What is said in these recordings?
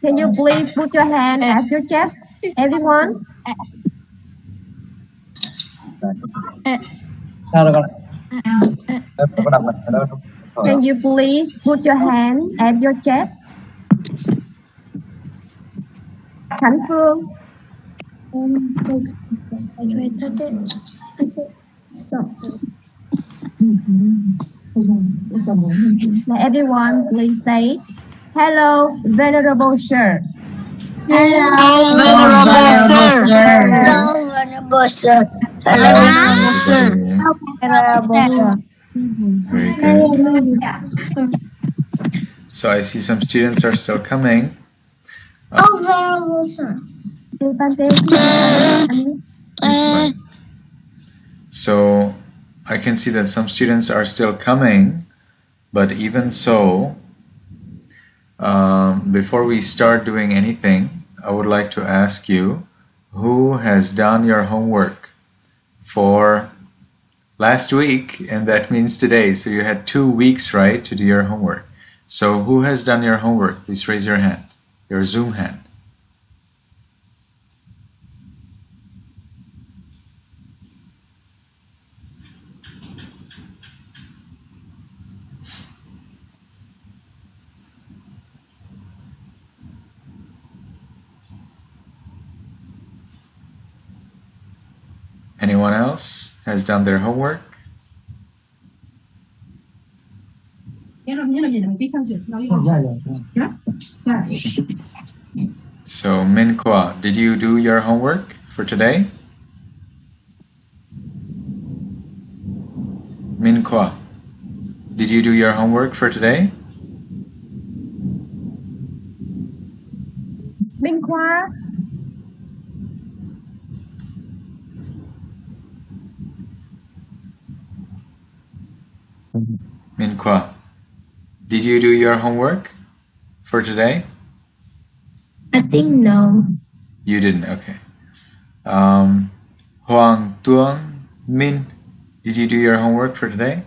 Can you please put your hand at your chest, everyone? Can you please put your hand at your chest? Khánh Phương. Now everyone, please say, "Hello, Venerable Sir." Hello, Venerable Sir. Hello, Venerable Sir. Hello, Venerable Sir. Very good. So I see some students are still coming. Oh, Venerable Sir. So I can see that some students are still coming, but even so, before we start doing anything, I would like to ask you, who has done your homework for last week? And that means today. So you had 2 weeks, right, to do your homework. So who has done your homework? Please raise your hand, your Zoom hand. Anyone else has done their homework? So Min Kwa, did you do your homework for today? Min Kwa, did you do your homework for today? Minh Khoa. Min Kwa, did you do your homework for today? I think no. You didn't, okay. Huang Tuong Min, did you do your homework for today?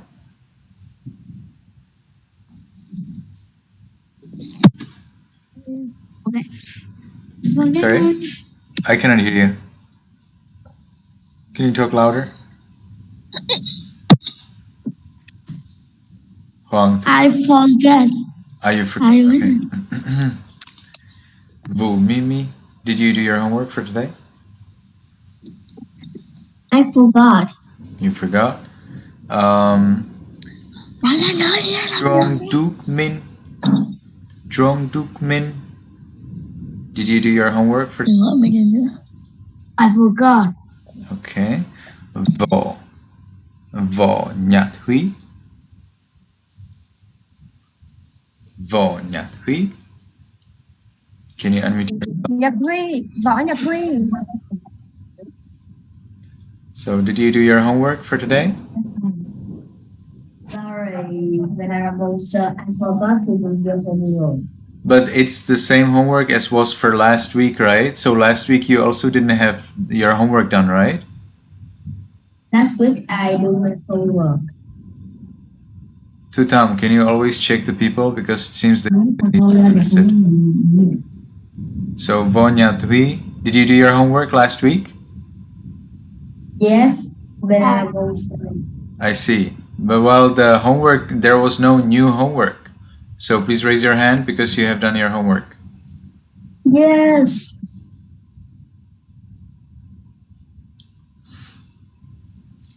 Okay. Sorry? I cannot hear you. Can you talk louder? Huang, I forget. are you forgot? Okay. Vu Mimi, did you do your homework for today? I forgot. You forgot. Trong Duk Min. Trong Duk Min. Did you do your homework for I forgot. Okay. Vo. Vo Nhật Huy. Vo Nhật Huy. Can you unmute yourself? Nhật Huy, Võ Nhật Huy. So did you do your homework for today? Sorry, Venerable Sir, I forgot to do your homework. But it's the same homework as was for last week, right? So last week you also didn't have your homework done, right? Last week I do my homework. Tutam, can you always check the people because it seems that they missed it. So Vonya Thui, did you do your homework last week? Yes, Venerable Sir. I see. But well, the homework, there was no new homework. So please raise your hand because you have done your homework. Yes.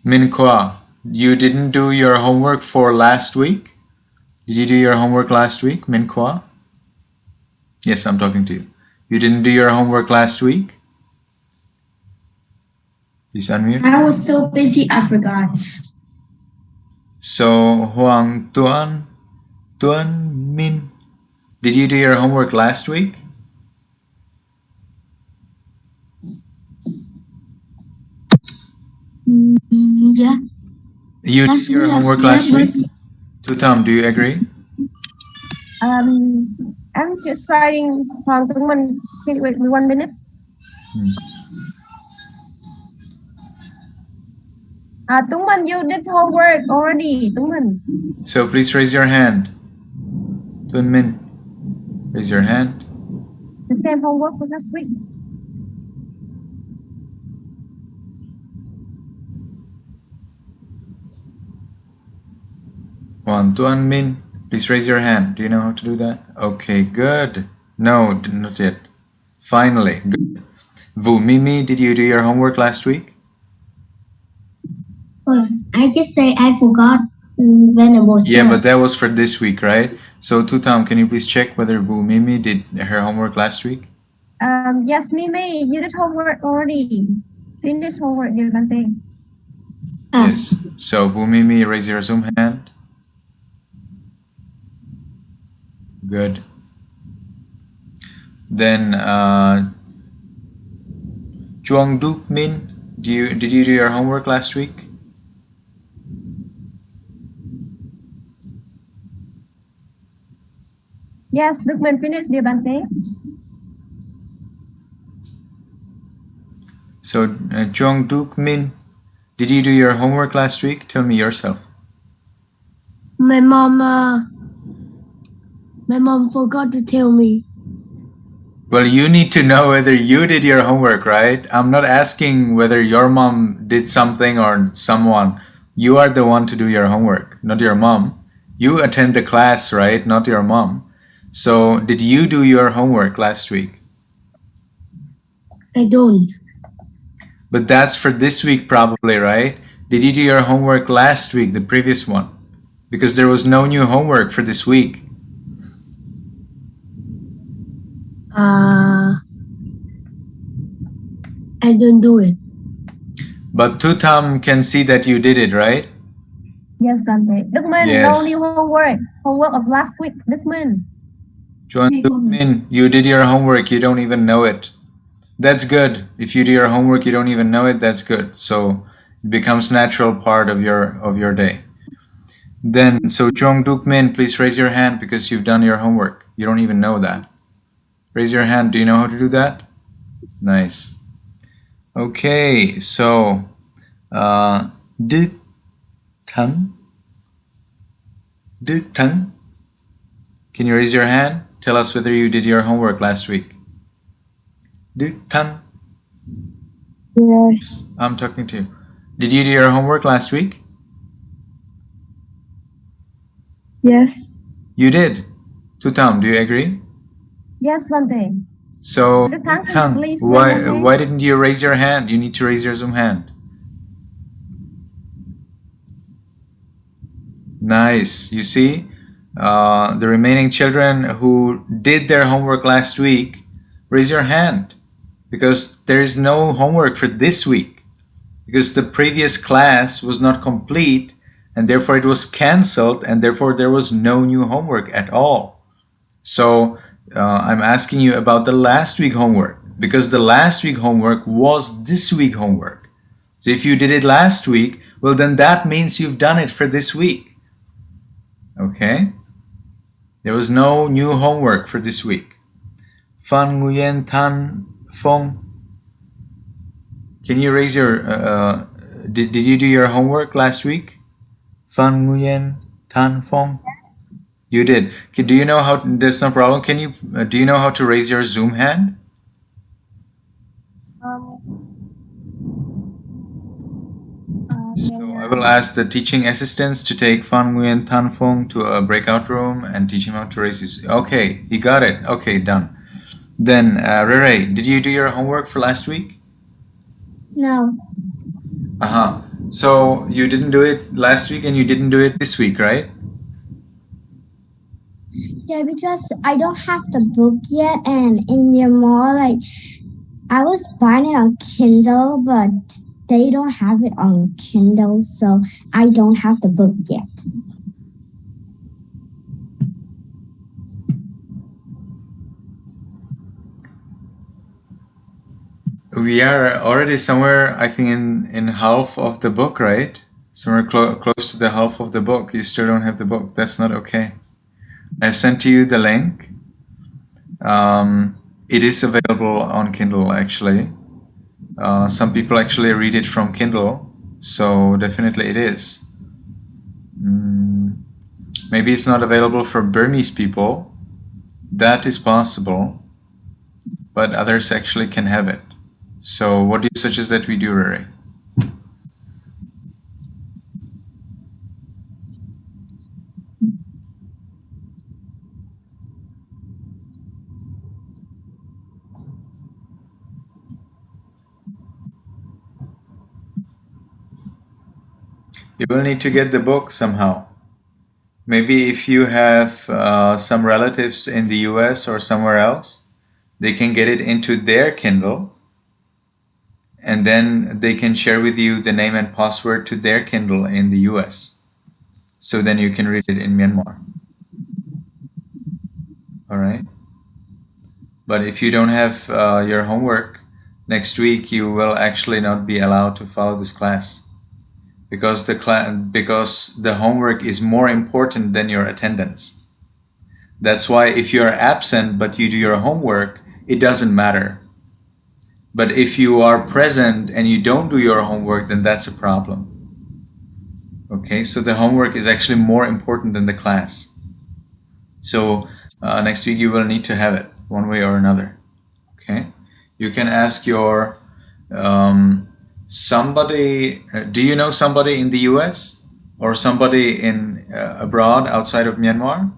Min Kwa, you didn't do your homework for last week? Did you do your homework last week, Min Kwa? Yes, I'm talking to you. You didn't do your homework last week? Please unmute. I was so busy, I forgot. So Huang Tuan Min, did you do your homework last week? Yeah. You did your homework last week? Tutam, do you agree? I'm just writing Hoàng Tuấn Minh. Can you wait me 1 minute? Tuấn Minh, you did homework already. Tuấn Minh. So please raise your hand. Tuan Min. Raise your hand. The same homework for last week. Tuan Min, please raise your hand. Do you know how to do that? Okay, good. No, not yet. Finally, good. Vu Mimi, did you do your homework last week? I just say I forgot when I was Yeah, there. but that was for this week, right? So Tutam, can you please check whether Vu Mimi did her homework last week? Yes, Mimi, you did homework already. Finish homework, dear Bante. Yes. So Vu Mimi, raise your Zoom hand. Good. Then Chuang Duk Min, did you do your homework last week? Yes, Dukman finished, dear Bante. So Chuang Duk Min, did you do your homework last week? Tell me yourself. My mom forgot to tell me. Well, you need to know whether you did your homework, right? I'm not asking whether your mom did something or someone. You are the one to do your homework, not your mom. You attend the class, right? Not your mom. So, did you do your homework last week? I don't. But that's for this week, probably, right? Did you do your homework last week, the previous one? Because there was no new homework for this week. I don't do it. But Tutam can see that you did it, right? Yes, Bante. Dukman, Yes. no new homework. Homework of last week, Dukman. Chuan Duk-min, you did your homework, you don't even know it. That's good. If you do your homework, you don't even know it, that's good. So it becomes natural part of your day. Then, so Jong Duk-min, please raise your hand because you've done your homework. You don't even know that. Raise your hand. Do you know how to do that? Nice. Okay, so Đức Thắng. Đức Thắng. Can you raise your hand? Tell us whether you did your homework last week. Đức Thắng. Yes. I'm talking to you. Did you do your homework last week? Yes. You did. Tutam, do you agree? Yes, Bante. So, Đức Thắng, Thắng, please raise your hand. why didn't you raise your hand? You need to raise your Zoom hand. Nice. You see, the remaining children who did their homework last week, raise your hand because there is no homework for this week because the previous class was not complete and therefore it was cancelled and therefore there was no new homework at all. So I'm asking you about the last week homework because the last week homework was this week homework. So if you did it last week, well then that means you've done it for this week. Okay? There was no new homework for this week. Phan Nguyen Tan Phong. Can you raise your did you do your homework last week? Phan Nguyen Tan Phong. You did. Do you know how? There's no problem. Can you? Do you know how to raise your Zoom hand? So I will ask the teaching assistants to take Fan Nguyen Tan Phong to a breakout room and teach him how to raise his. Okay, he got it. Okay, done. Then Rere, did you do your homework for last week? No. So you didn't do it last week and you didn't do it this week, right? Yeah, because I don't have the book yet, and in Myanmar, like I was buying it on Kindle, but they don't have it on Kindle, so I don't have the book yet. We are already somewhere, I think, in half of the book, right? Somewhere close to the half of the book. You still don't have the book. That's not okay. I sent to you the link. It is available on Kindle, actually. Some people actually read it from Kindle, so definitely it is. Maybe it's not available for Burmese people, that is possible, but others actually can have it. So what do you suggest that we do, Rere? You will need to get the book somehow. Maybe if you have some relatives in the US or somewhere else, they can get it into their Kindle, and then they can share with you the name and password to their Kindle in the US. So then you can read it in Myanmar. All right. But if you don't have your homework, next week you will actually not be allowed to follow this class. Because the homework is more important than your attendance. That's why if you're absent but you do your homework, it doesn't matter. But if you are present and you don't do your homework, then that's a problem. Okay, so the homework is actually more important than the class. So next week you will need to have it one way or another. Okay, you can ask your somebody. Do you know somebody in the US or somebody in abroad outside of Myanmar?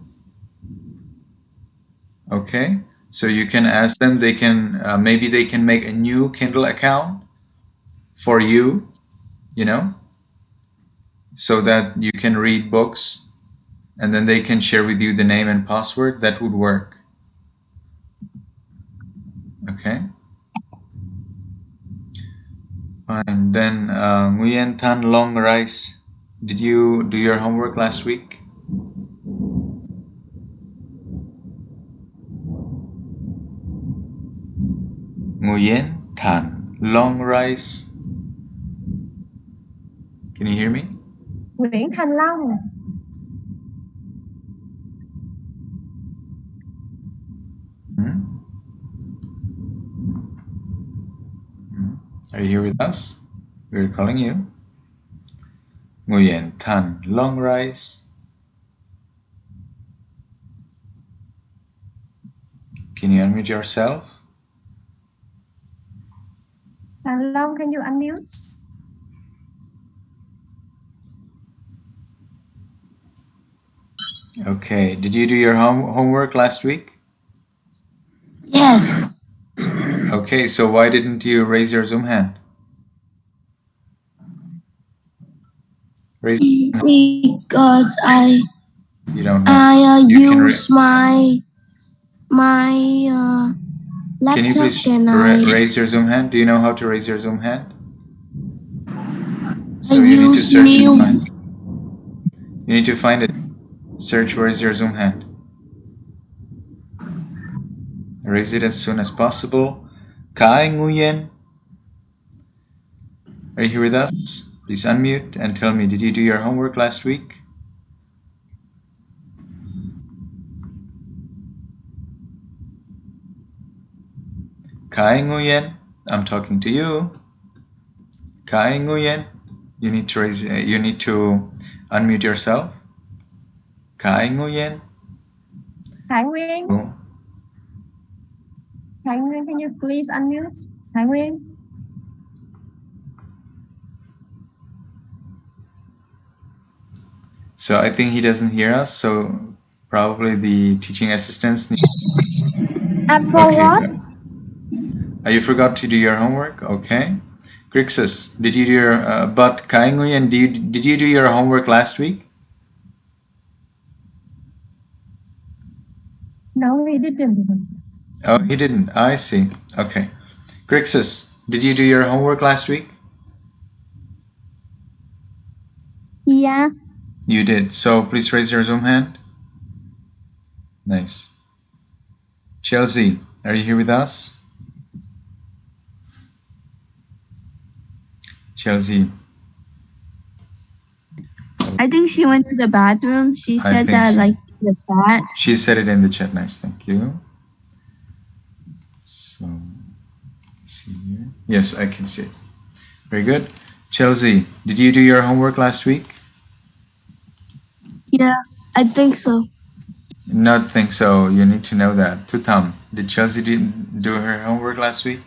Okay, so you can ask them. They can maybe they can make a new Kindle account for you, you know, so that you can read books, and then they can share with you the name and password. That would work. Okay. Fine. Then Nguyen Tan Long Rice. Did you do your homework last week? Nguyen Tan Long Rice. Can you hear me? Nguyễn Thành Long. Are you here with us? We're calling you. Nguyen Tan Long Rice. Can you unmute yourself? Thành Long, can you unmute? Okay. Did you do your homework last week? Yes. Okay, so why didn't you raise your Zoom hand? Because you don't know. I You use my laptop. Can you please raise your Zoom hand? Do you know how to raise your Zoom hand? So you need to search and find. You need to find it. Search where is your Zoom hand. Raise it as soon as possible. Kai Nguyen. Are you here with us? Please unmute and tell me, did you do your homework last week? Kai Nguyen, I'm talking to you. Kai Nguyen, you need to unmute yourself. Kai Nguyen. Thái Nguyên. Oh. Thái Nguyên, can you please unmute? Thái Nguyên. So I think he doesn't hear us, so probably the teaching assistants need... I forgot. Okay. You forgot to do your homework? Okay. Grixis, did you do your... but Kai Nguyen, did you do your homework last week? No, he didn't. Oh, he didn't. I see. Okay. Grixis, did you do your homework last week? Yeah. You did. So please raise your Zoom hand. Nice. Chelsea, are you here with us? Chelsea. I think she went to the bathroom. She said that so. like in the chat. She said it in the chat. Nice, thank you. So, see here. Yes, I can see it. Very good. Chelsea, did you do your homework last week? Yeah, I think so. Not think so. You need to know that. Tutam, did Chelsea do her homework last week?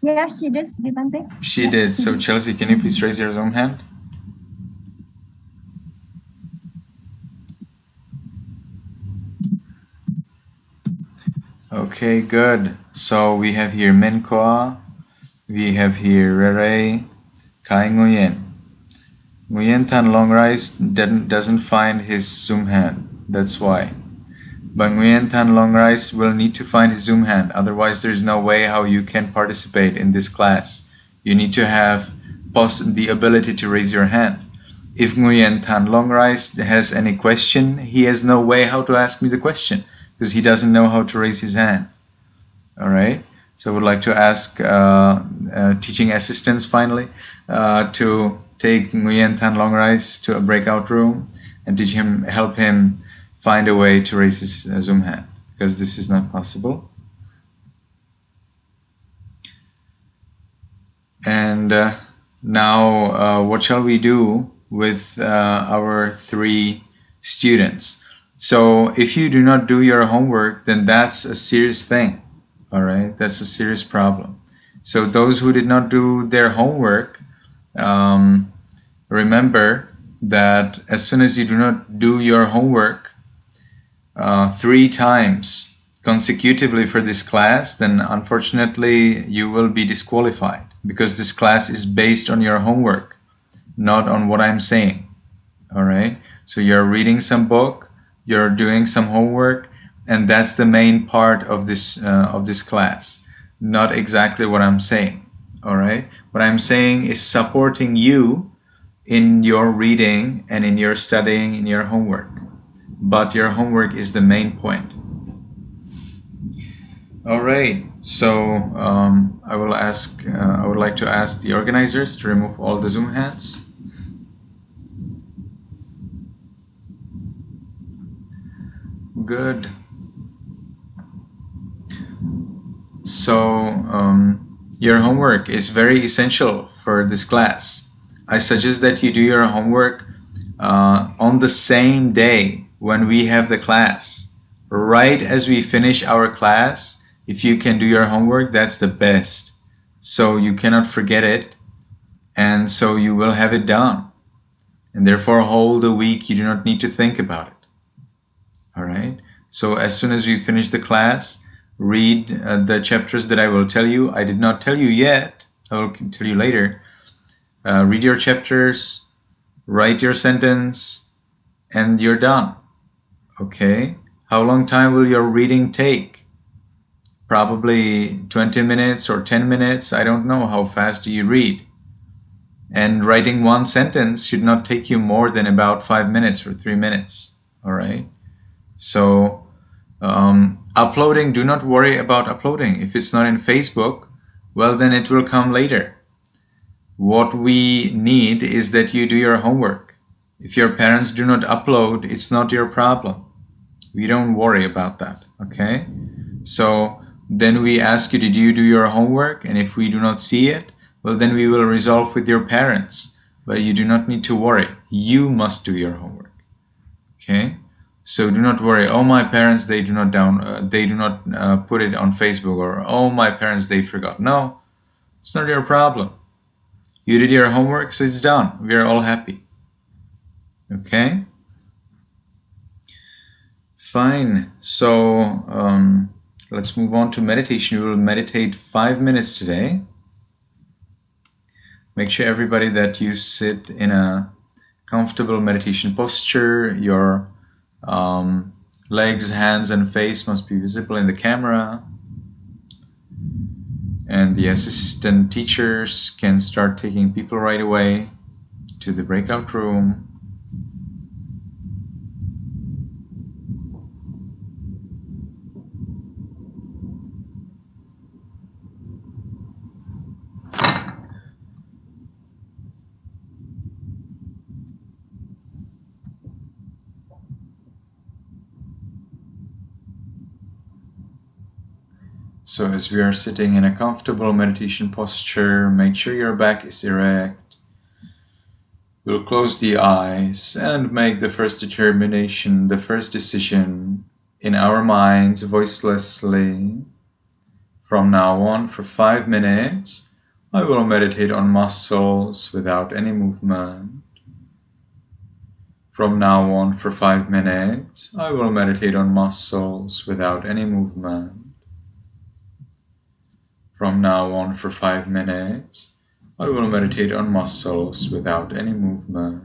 Yes, she did, Bante. She did. So Chelsea, can you please raise your Zoom hand? Okay, good. So we have here Minkoa, we have here Rere, Kai Nguyen. Nguyen Tan Long Rise doesn't find his Zoom hand. That's why. But Nguyen Tan Long Rise will need to find his Zoom hand. Otherwise, there's no way how you can participate in this class. You need to have the ability to raise your hand. If Nguyen Tan Long Rise has any question, he has no way how to ask me the question because he doesn't know how to raise his hand. All right. So I would like to ask teaching assistants finally to take Nguyen Tan Long Rise to a breakout room and help him find a way to raise his Zoom hand because this is not possible. And now what shall we do with our 3 students? So if you do not do your homework, then that's a serious thing. All right, that's a serious problem. So those who did not do their homework, remember that as soon as you do not do your homework 3 times consecutively for this class, then unfortunately you will be disqualified because this class is based on your homework, not on what I'm saying. All right, so you're reading some book, you're doing some homework, and that's the main part of this class, not exactly what I'm saying. All right, what I'm saying is supporting you in your reading and in your studying, in your homework, but your homework is the main point. All right, so I would like to ask the organizers to remove all the Zoom hands. Good. So your homework is very essential for this class. I suggest that you do your homework on the same day when we have the class. Right as we finish our class, if you can do your homework, that's the best. So you cannot forget it, and so you will have it done. And therefore, whole the week you do not need to think about it. All right? So as soon as we finish the class, read the chapters that I will tell you. I did not tell you yet. I will tell you later. Read your chapters, write your sentence, and you're done. Okay? How long time will your reading take? Probably 20 minutes or 10 minutes. I don't know. How fast do you read? And writing one sentence should not take you more than about 5 minutes or 3 minutes. All right? So uploading, do not worry about uploading. If it's not in Facebook, well, then it will come later. What we need is that you do your homework. If your parents do not upload, it's not your problem. We don't worry about that, okay? So then we ask you, did you do your homework? And if we do not see it, well, then we will resolve with your parents. But you do not need to worry. You must do your homework, okay? So do not worry. Oh, my parents, they do not put it on Facebook, or oh, my parents, they forgot. No, it's not your problem. You did your homework, so it's done. We are all happy. Okay? Fine. So let's move on to meditation. We will meditate 5 minutes today. Make sure, everybody, that you sit in a comfortable meditation posture. Your legs, hands, and face must be visible in the camera. And the assistant teachers can start taking people right away to the breakout room. So as we are sitting in a comfortable meditation posture, make sure your back is erect. We'll close the eyes and make the first determination, the first decision in our minds voicelessly. From now on, for 5 minutes, I will meditate on muscles without any movement. From now on, for 5 minutes, I will meditate on muscles without any movement. From now on, for 5 minutes, I will meditate on muscles without any movement.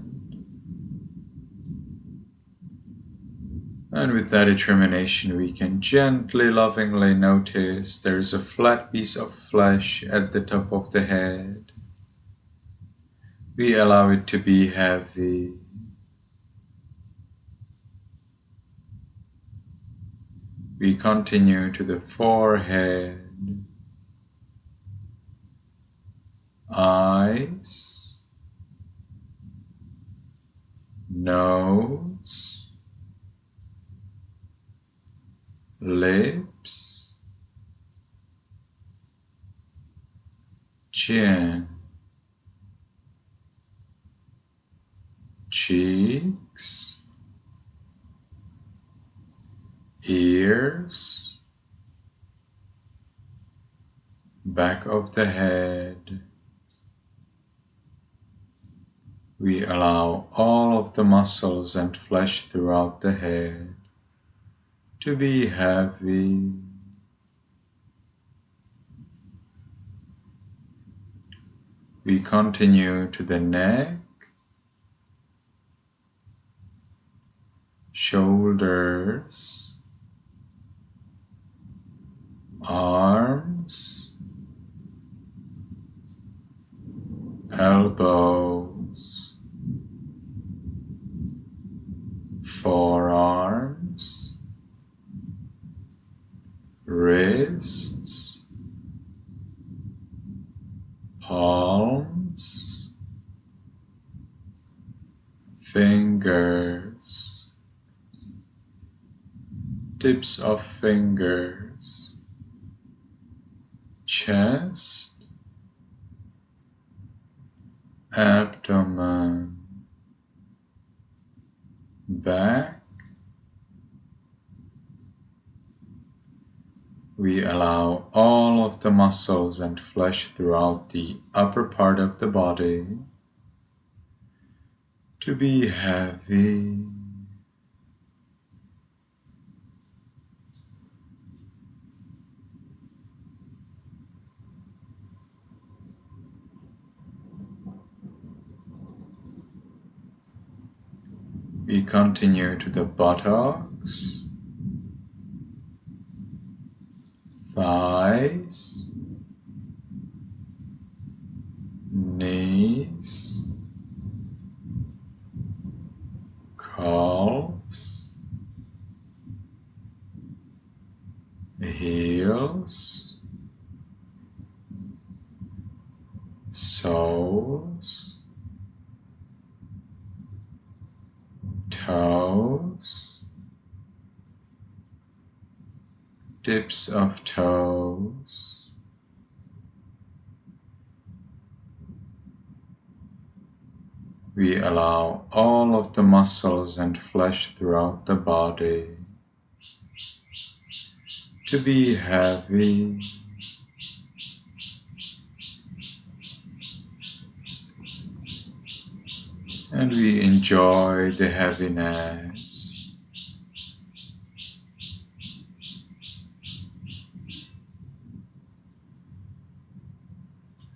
And with that determination, we can gently, lovingly notice there is a flat piece of flesh at the top of the head. We allow it to be heavy. We continue to the forehead, eyes, nose, lips, chin, cheeks, ears, back of the head. We allow all of the muscles and flesh throughout the head to be heavy. We continue to the neck, shoulders, arms, elbows, forearms, wrists, palms, fingers, tips of fingers, chest, abdomen, back. We allow all of the muscles and flesh throughout the upper part of the body to be heavy. We continue to the buttocks, thighs, knees, calves, heels, soles, toes, tips of toes, we allow all of the muscles and flesh throughout the body to be heavy. And we enjoy the heaviness.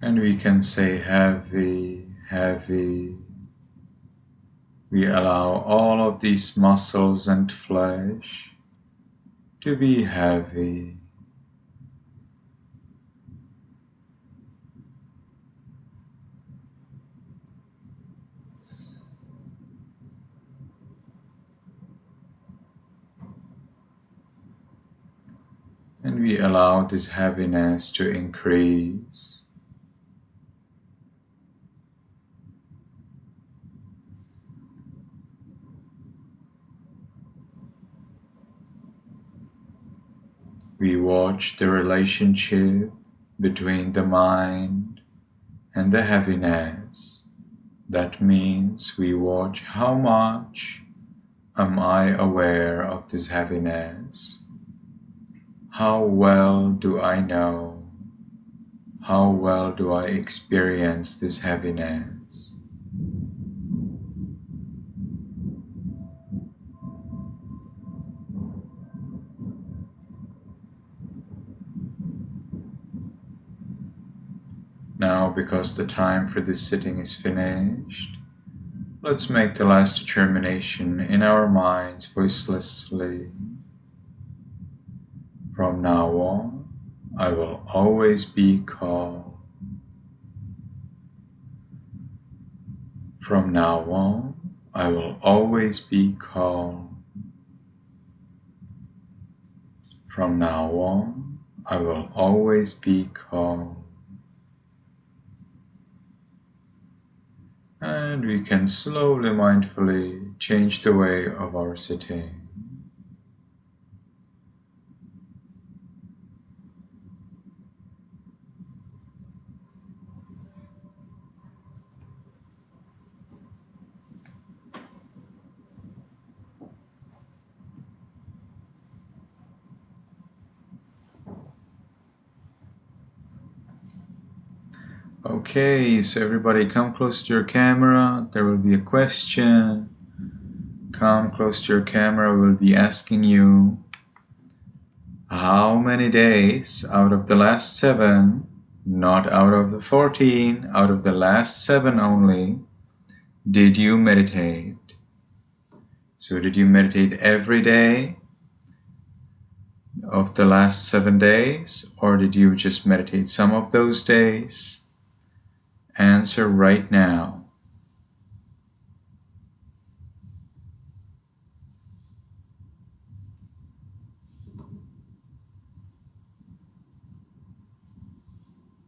And we can say heavy, heavy. We allow all of these muscles and flesh to be heavy. And we allow this heaviness to increase. We watch the relationship between the mind and the heaviness. That means we watch how much am I aware of this heaviness? How well do I know? How well do I experience this heaviness? Now, because the time for this sitting is finished, let's make the last determination in our minds voicelessly. From now on, I will always be calm. From now on, I will always be calm. From now on, I will always be calm. And we can slowly, mindfully change the way of our sitting. Okay, so everybody come close to your camera. There will be a question. Come close to your camera. We'll be asking you, how many days out of the last 7, not out of the 14, out of the last 7 only, did you meditate? So did you meditate every day of the last 7 days, or did you just meditate some of those days? Answer right now.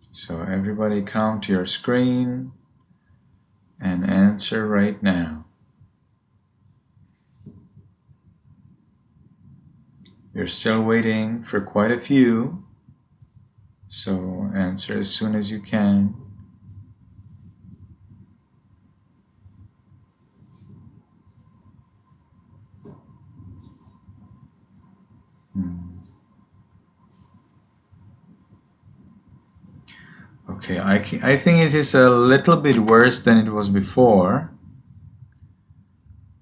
So everybody come to your screen and answer right now. We're still waiting for quite a few, so answer as soon as you can. Okay, I think it is a little bit worse than it was before,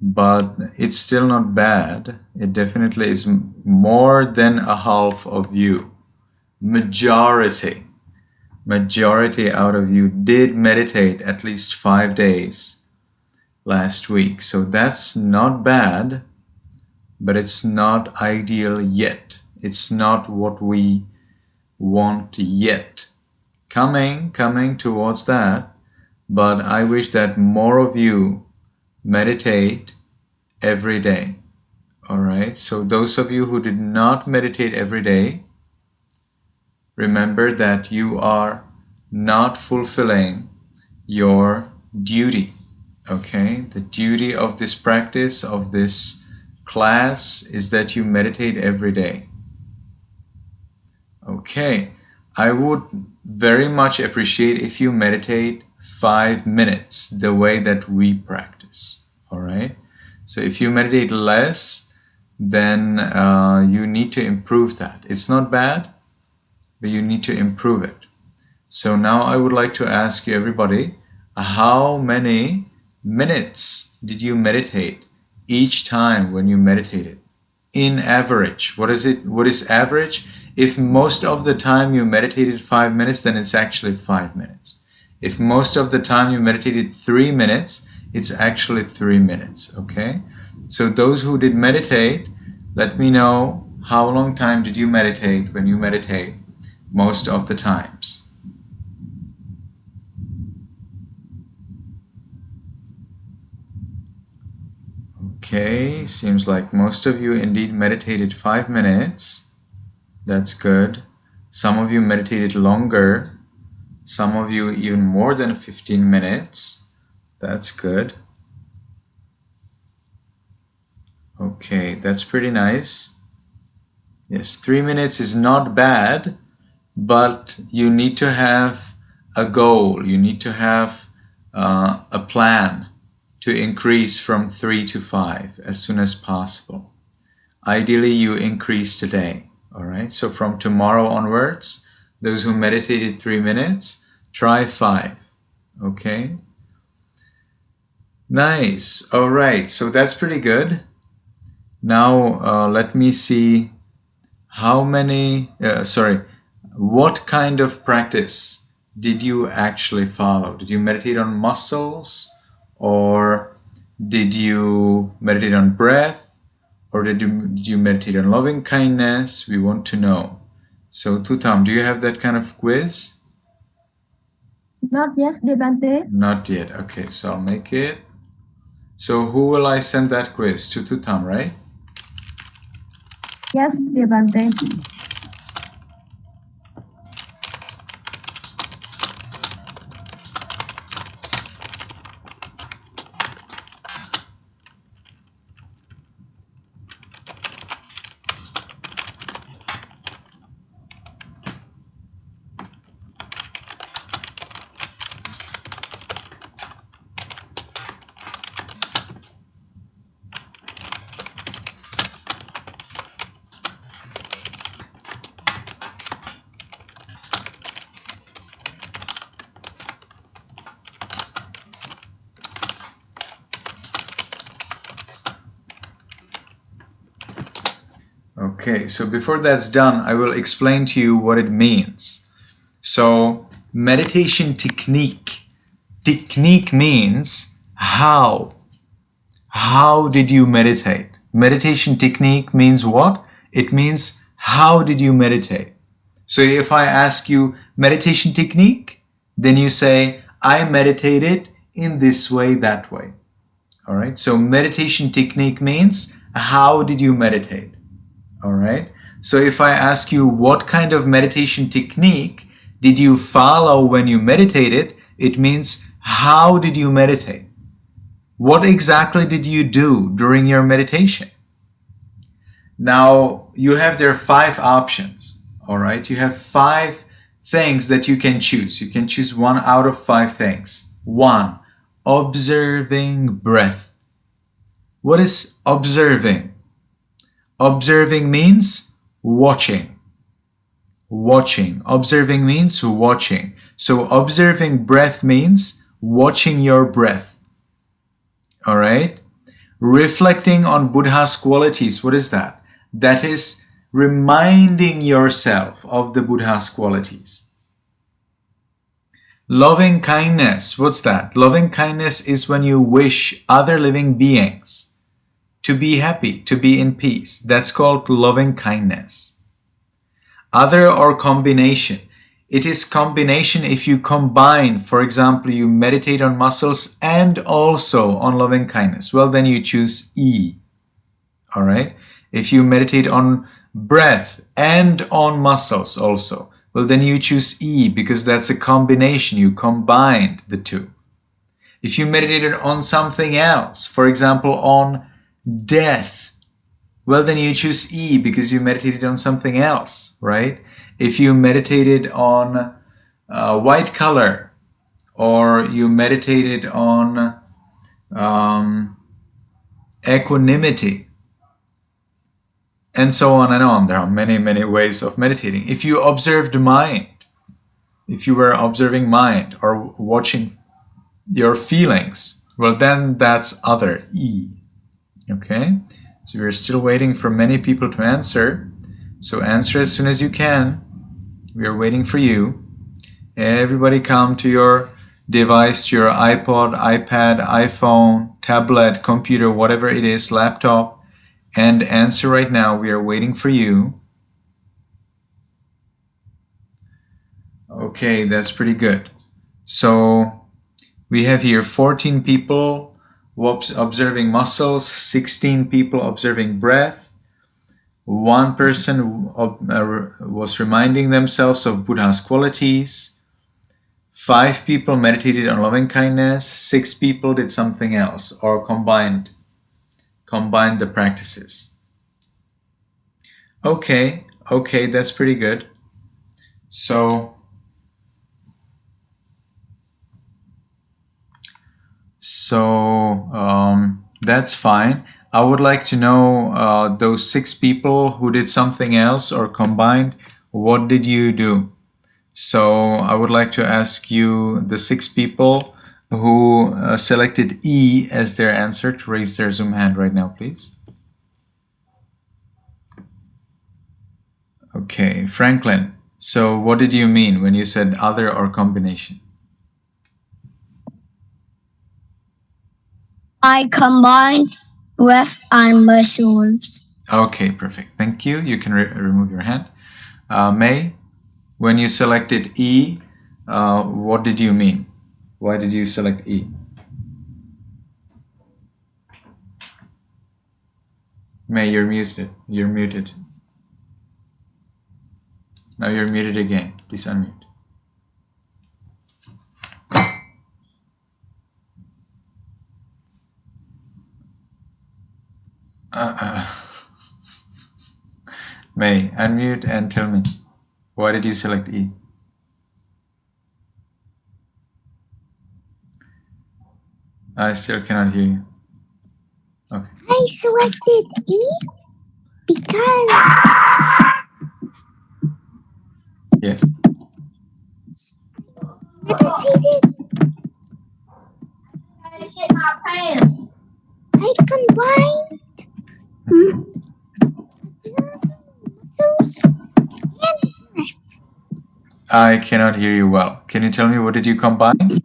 but it's still not bad. It definitely is more than a half of you. Majority out of you did meditate at least 5 days last week. So that's not bad, but it's not ideal yet. It's not what we want yet. Coming towards that, but I wish that more of you meditate every day. All right, so those of you who did not meditate every day, remember that you are not fulfilling your duty. Okay, the duty of this practice, of this class, is that you meditate every day. Okay, I would very much appreciate if you meditate 5 minutes the way that we practice. All right, so if you meditate less, then you need to improve that. It's not bad, but you need to improve it. So now I would like to ask you, everybody, how many minutes did you meditate each time when you meditated? In average, what is it? What is average? If most of the time you meditated 5 minutes, then it's actually 5 minutes. If most of the time you meditated 3 minutes, it's actually 3 minutes, okay? So those who did meditate, let me know how long time did you meditate when you meditate most of the times. Okay, seems like most of you indeed meditated 5 minutes. That's good. Some of you meditated longer. Some of you even more than 15 minutes. That's good. Okay, that's pretty nice. Yes, 3 minutes is not bad, but you need to have a goal. You need to have a plan to increase from 3 to 5 as soon as possible. Ideally, you increase today. All right. So from tomorrow onwards, those who meditated 3 minutes, try 5. Okay. Nice. All right. So that's pretty good. Now, let me see how many, what kind of practice did you actually follow? Did you meditate on muscles, or did you meditate on breath, or did you meditate on loving kindness? We want to know. So, Tutam, do you have that kind of quiz? Not yet, dear Bante. Not yet. Okay, so I'll make it. So, who will I send that quiz to? Tutam, right? Yes, dear Bante. Okay, so before that's done, I will explain to you what it means. So, meditation technique. Technique means how. How did you meditate? Meditation technique means what? It means how did you meditate? So if I ask you meditation technique, then you say, I meditated in this way, that way. All right, so meditation technique means how did you meditate? All right. So if I ask you what kind of meditation technique did you follow when you meditated, it means how did you meditate? What exactly did you do during your meditation? Now, you have there 5 options. All right. You have 5 things that you can choose. You can choose 1 out of 5 things. 1, observing breath. What is observing? Observing means watching. Watching. Observing means watching. So observing breath means watching your breath. All right. Reflecting on Buddha's qualities. What is that? That is reminding yourself of the Buddha's qualities. Loving kindness. What's that? Loving kindness is when you wish other living beings to be happy, to be in peace. That's called loving kindness. Other or combination. It is combination if you combine, for example, you meditate on muscles and also on loving kindness. Well, then you choose E. All right. If you meditate on breath and on muscles also, well, then you choose E because that's a combination. You combined the two. If you meditated on something else, for example, on death, well, then you choose E because you meditated on something else, right? If you meditated on white color, or you meditated on equanimity, and so on and on. There are many, many ways of meditating. If you observed mind, if you were observing mind or watching your feelings, well, then that's other, E. Okay, so we're still waiting for many people to answer. So answer as soon as you can. We are waiting for you. Everybody come to your device, to your iPod, iPad, iPhone, tablet, computer, whatever it is, laptop, and answer right now. We are waiting for you. Okay, that's pretty good. So we have here 14 people observing muscles, 16 people observing breath, 1 person was reminding themselves of Buddha's qualities, 5 people meditated on loving kindness, 6 people did something else or combined the practices. Okay, that's pretty good. So So that's fine. I would like to know those 6 people who did something else or combined, what did you do? So I would like to ask you, the 6 people who selected E as their answer, to raise their Zoom hand right now, please. Okay, Franklin. So what did you mean when you said other or combination? I combined breath and muscles. Okay, perfect. Thank you. You can remove your hand. May, when you selected E, what did you mean? Why did you select E? May, you're muted. You're muted. Now you're muted again. Please unmute. May, unmute and tell me, why did you select E? I still cannot hear you. Okay. I selected E because Yes. meditated. I combined muscles and I cannot hear you well. Can you tell me, what did you combine?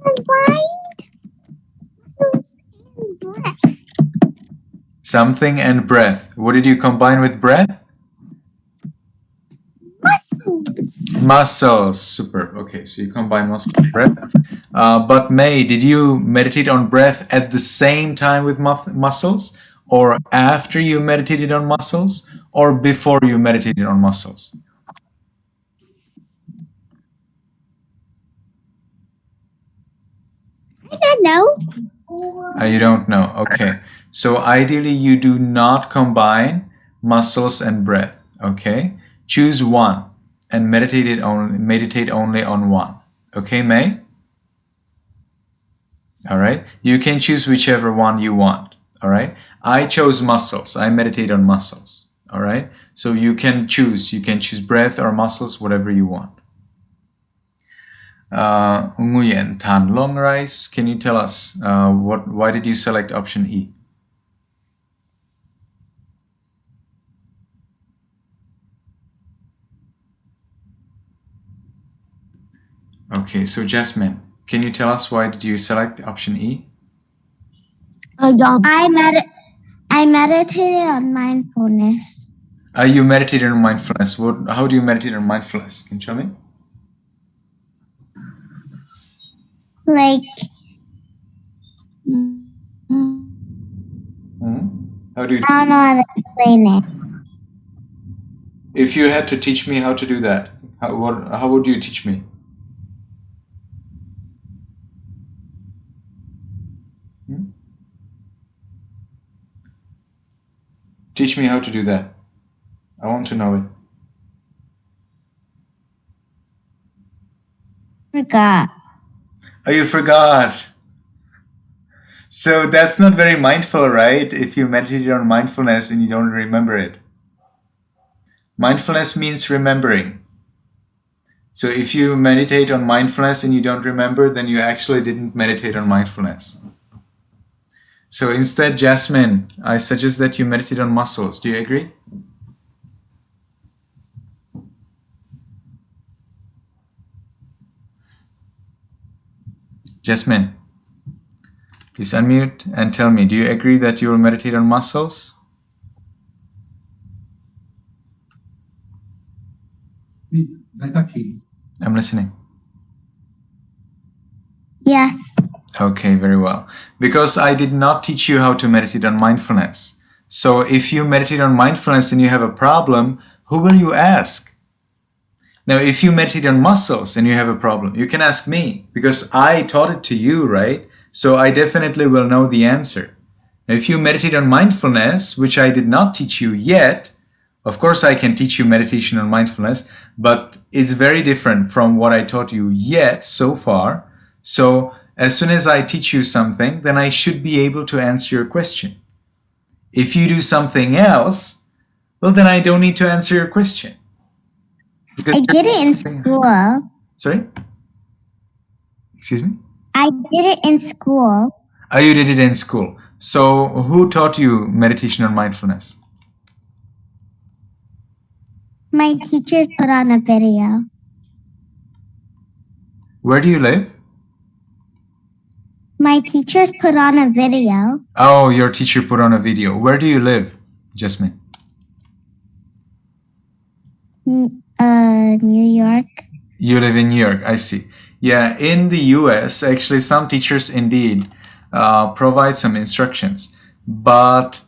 combined muscles and breath. Something and breath. What did you combine with breath? Muscles. Muscles. Super. Okay, so you combine muscles and breath. But May, did you meditate on breath at the same time with muscles? Or after you meditated on muscles? Or before you meditated on muscles? I don't know. You don't know. Okay. So ideally, you do not combine muscles and breath. Okay. Choose one and meditate only on one. Okay, May? All right. You can choose whichever one you want. All right. I chose muscles. I meditate on muscles. All right. So you can choose. You can choose breath or muscles, whatever you want. Nguyen Tan Long Rice, can you tell us why did you select option E? Okay, so Jasmine, can you tell us why did you select option E? I don't. I meditated on mindfulness. You meditated on mindfulness. How do you meditate on mindfulness? Can you tell me? Like, How do you? I don't know how to explain it. If you had to teach me how to do that, how would you teach me? Teach me how to do that. I want to know it. Forgot. Oh, you forgot. So that's not very mindful, right? If you meditated on mindfulness and you don't remember it. Mindfulness means remembering. So if you meditate on mindfulness and you don't remember, then you actually didn't meditate on mindfulness. So instead, Jasmine, I suggest that you meditate on muscles. Do you agree? Jasmine, please unmute and tell me, do you agree that you will meditate on muscles? I'm listening. Yes. Okay, very well. Because I did not teach you how to meditate on mindfulness. So if you meditate on mindfulness and you have a problem, who will you ask? Now, if you meditate on muscles and you have a problem, you can ask me because I taught it to you, right? So I definitely will know the answer. Now, if you meditate on mindfulness, which I did not teach you yet, of course I can teach you meditation on mindfulness, but it's very different from what I taught you yet so far. So as soon as I teach you something, then I should be able to answer your question. If you do something else, well, then I don't need to answer your question. I did it in school. Sorry? Excuse me? I did it in school. Oh, you did it in school. So who taught you meditation or mindfulness? My teacher put on a video. Where do you live? My teacher put on a video. Oh, your teacher put on a video. Where do you live, Jasmine? New York. You live in New York, I see. Yeah, in the US, actually, some teachers indeed provide some instructions, but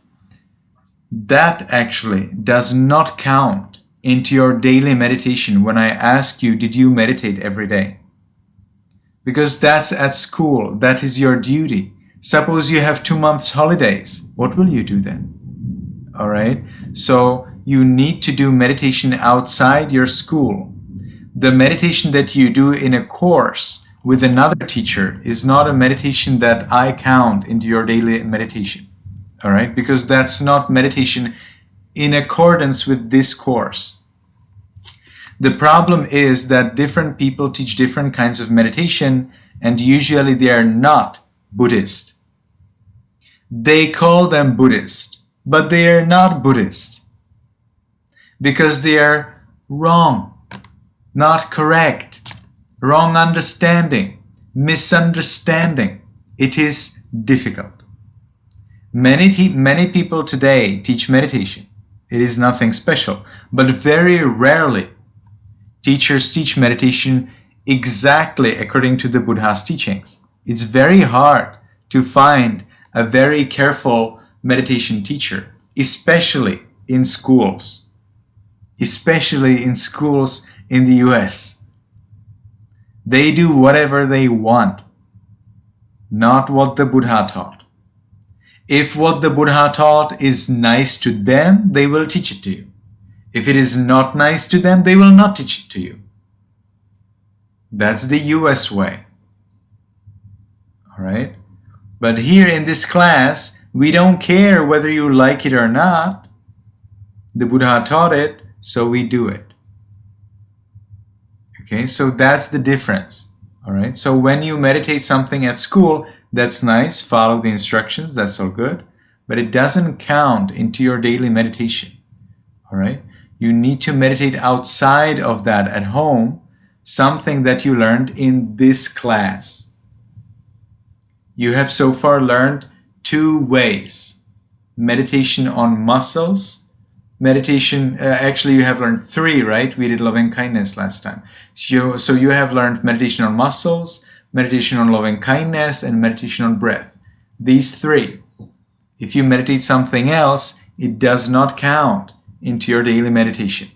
that actually does not count into your daily meditation when I ask you, did you meditate every day? Because that's at school, that is your duty. Suppose you have 2 months holidays, what will you do then? All right, so you need to do meditation outside your school. The meditation that you do in a course with another teacher is not a meditation that I count into your daily meditation. All right, because that's not meditation in accordance with this course. The problem is that different people teach different kinds of meditation, and usually they are not Buddhist. They call them Buddhist, but they are not Buddhist because they are wrong, not correct, wrong understanding, misunderstanding. It is difficult. Many people today teach meditation. It is nothing special, but very rarely teachers teach meditation exactly according to the Buddha's teachings. It's very hard to find a very careful meditation teacher, especially in schools. Especially in schools in the US. They do whatever they want, not what the Buddha taught. If what the Buddha taught is nice to them, they will teach it to you. If it is not nice to them, they will not teach it to you. That's the US way. All right? But here in this class, we don't care whether you like it or not. The Buddha taught it, so we do it. Okay, so that's the difference. All right, so when you meditate something at school, that's nice, follow the instructions, that's all good, but it doesn't count into your daily meditation. All right, you need to meditate outside of that at home, something that you learned in this class. You have so far learned 2 ways: meditation on muscles, meditation, actually you have learned 3, right? We did loving kindness last time. So you have learned meditation on muscles, meditation on loving kindness, and meditation on breath. These 3. If you meditate something else, it does not count into your daily meditation.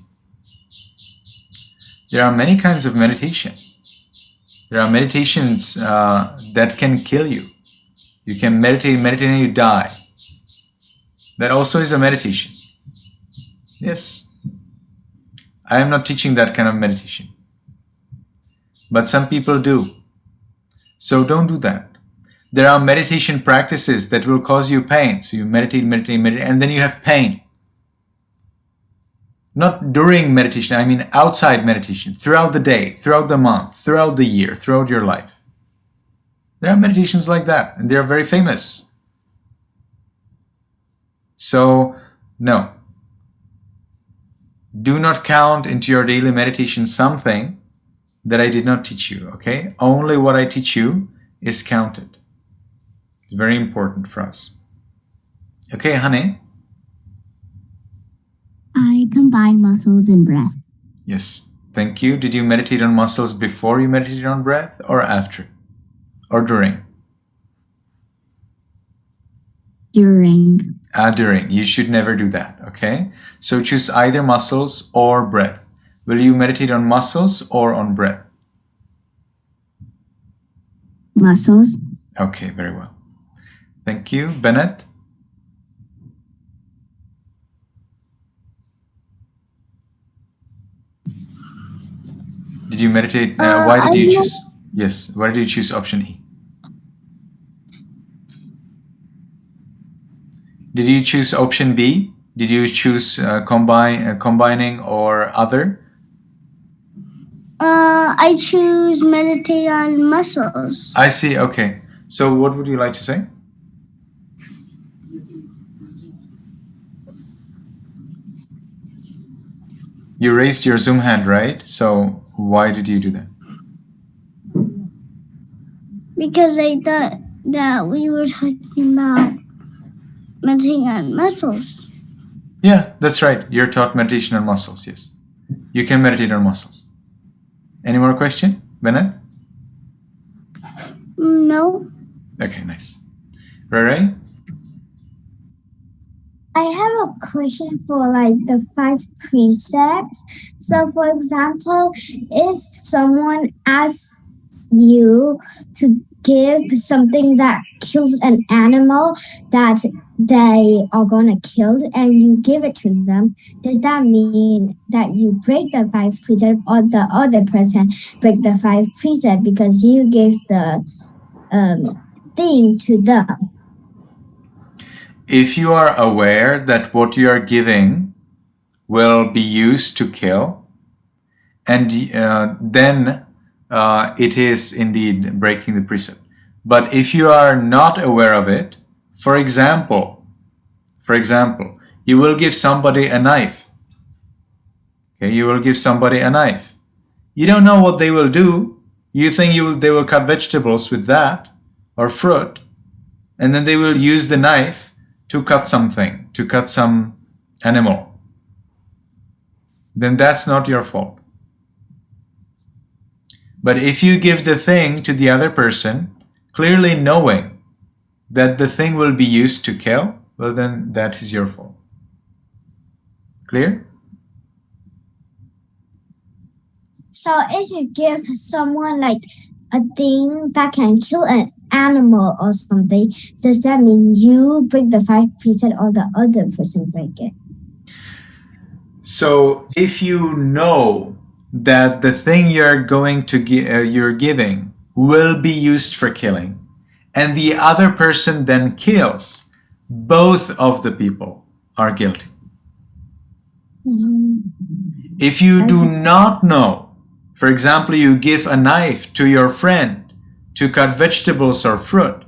There are many kinds of meditation. There are meditations that can kill you. You can meditate and you die. That also is a meditation. Yes. I am not teaching that kind of meditation. But some people do. So don't do that. There are meditation practices that will cause you pain. So you meditate, and then you have pain. Not during meditation, I mean outside meditation, throughout the day, throughout the month, throughout the year, throughout your life. There are meditations like that, and they are very famous. So, no. Do not count into your daily meditation something that I did not teach you, okay? Only what I teach you is counted. It's very important for us. Okay, honey? I combine muscles and breath. Yes, thank you. Did you meditate on muscles before you meditated on breath, or after? Or during? During. During. You should never do that, okay? So choose either muscles or breath. Will you meditate on muscles or on breath? Muscles. Okay, very well. Thank you. Bennett? Did you meditate? Why did you choose? Yes. Why did you choose option E? Did you choose option B? Did you choose combining or other? I choose meditate on muscles. I see. Okay. So what would you like to say? You raised your Zoom hand, right? So why did you do that? Because I thought that we were talking about meditating on muscles. Yeah, that's right. You're taught meditation on muscles. Yes. You can meditate on muscles. Any more question, Bennett? No. Okay, nice. Ray? I have a question for like the 5 precepts. So, for example, if someone asks you to give something that kills an animal that they are gonna kill, and you give it to them, does that mean that you break the 5 precepts, or the other person break the 5 precepts because you gave the thing to them? If you are aware that what you are giving will be used to kill, and then it is indeed breaking the precept. But if you are not aware of it, for example, you will give somebody a knife. Okay, you will give somebody a knife. You don't know what they will do. You think they will cut vegetables with that or fruit, and then they will use the knife to cut something, to cut some animal. Then that's not your fault. But if you give the thing to the other person, clearly knowing that the thing will be used to kill, well, then that is your fault. Clear? So if you give someone like a thing that can kill an animal or something, does that mean you break the 5 precepts or the other person break it? So if you know that the thing you're going to you're giving will be used for killing, and the other person then kills, both of the people are guilty. If you do not know, for example, you give a knife to your friend to cut vegetables or fruit,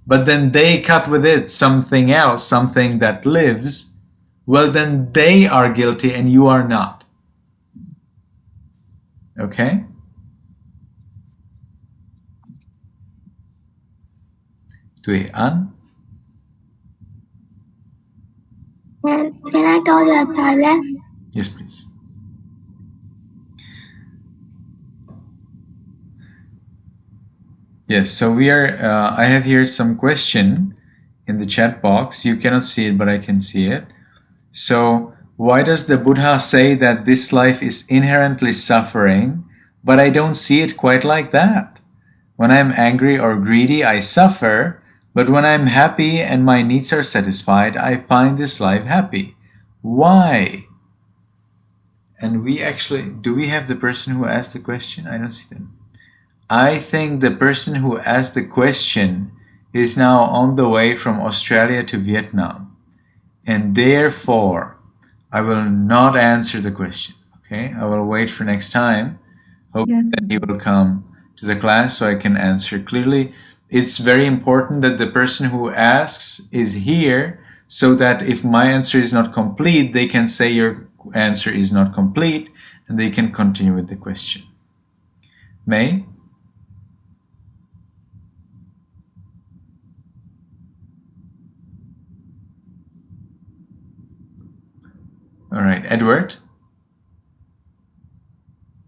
but then they cut with it something else, something that lives, well, then they are guilty and you are not. Okay? Tùy An? Can I go to the toilet? Yes, please. Yes, so we are, I have here some question in the chat box. You cannot see it, but I can see it. So, why does the Buddha say that this life is inherently suffering, but I don't see it quite like that? When I'm angry or greedy, I suffer, but when I'm happy and my needs are satisfied, I find this life happy. Why? And we actually, do we have the person who asked the question? I don't see them. I think the person who asked the question is now on the way from Australia to Vietnam. And therefore, I will not answer the question. Okay, I will wait for next time. Hope that he will come to the class so I can answer clearly. It's very important that the person who asks is here so that if my answer is not complete, they can say your answer is not complete and they can continue with the question. May? All right, Edward?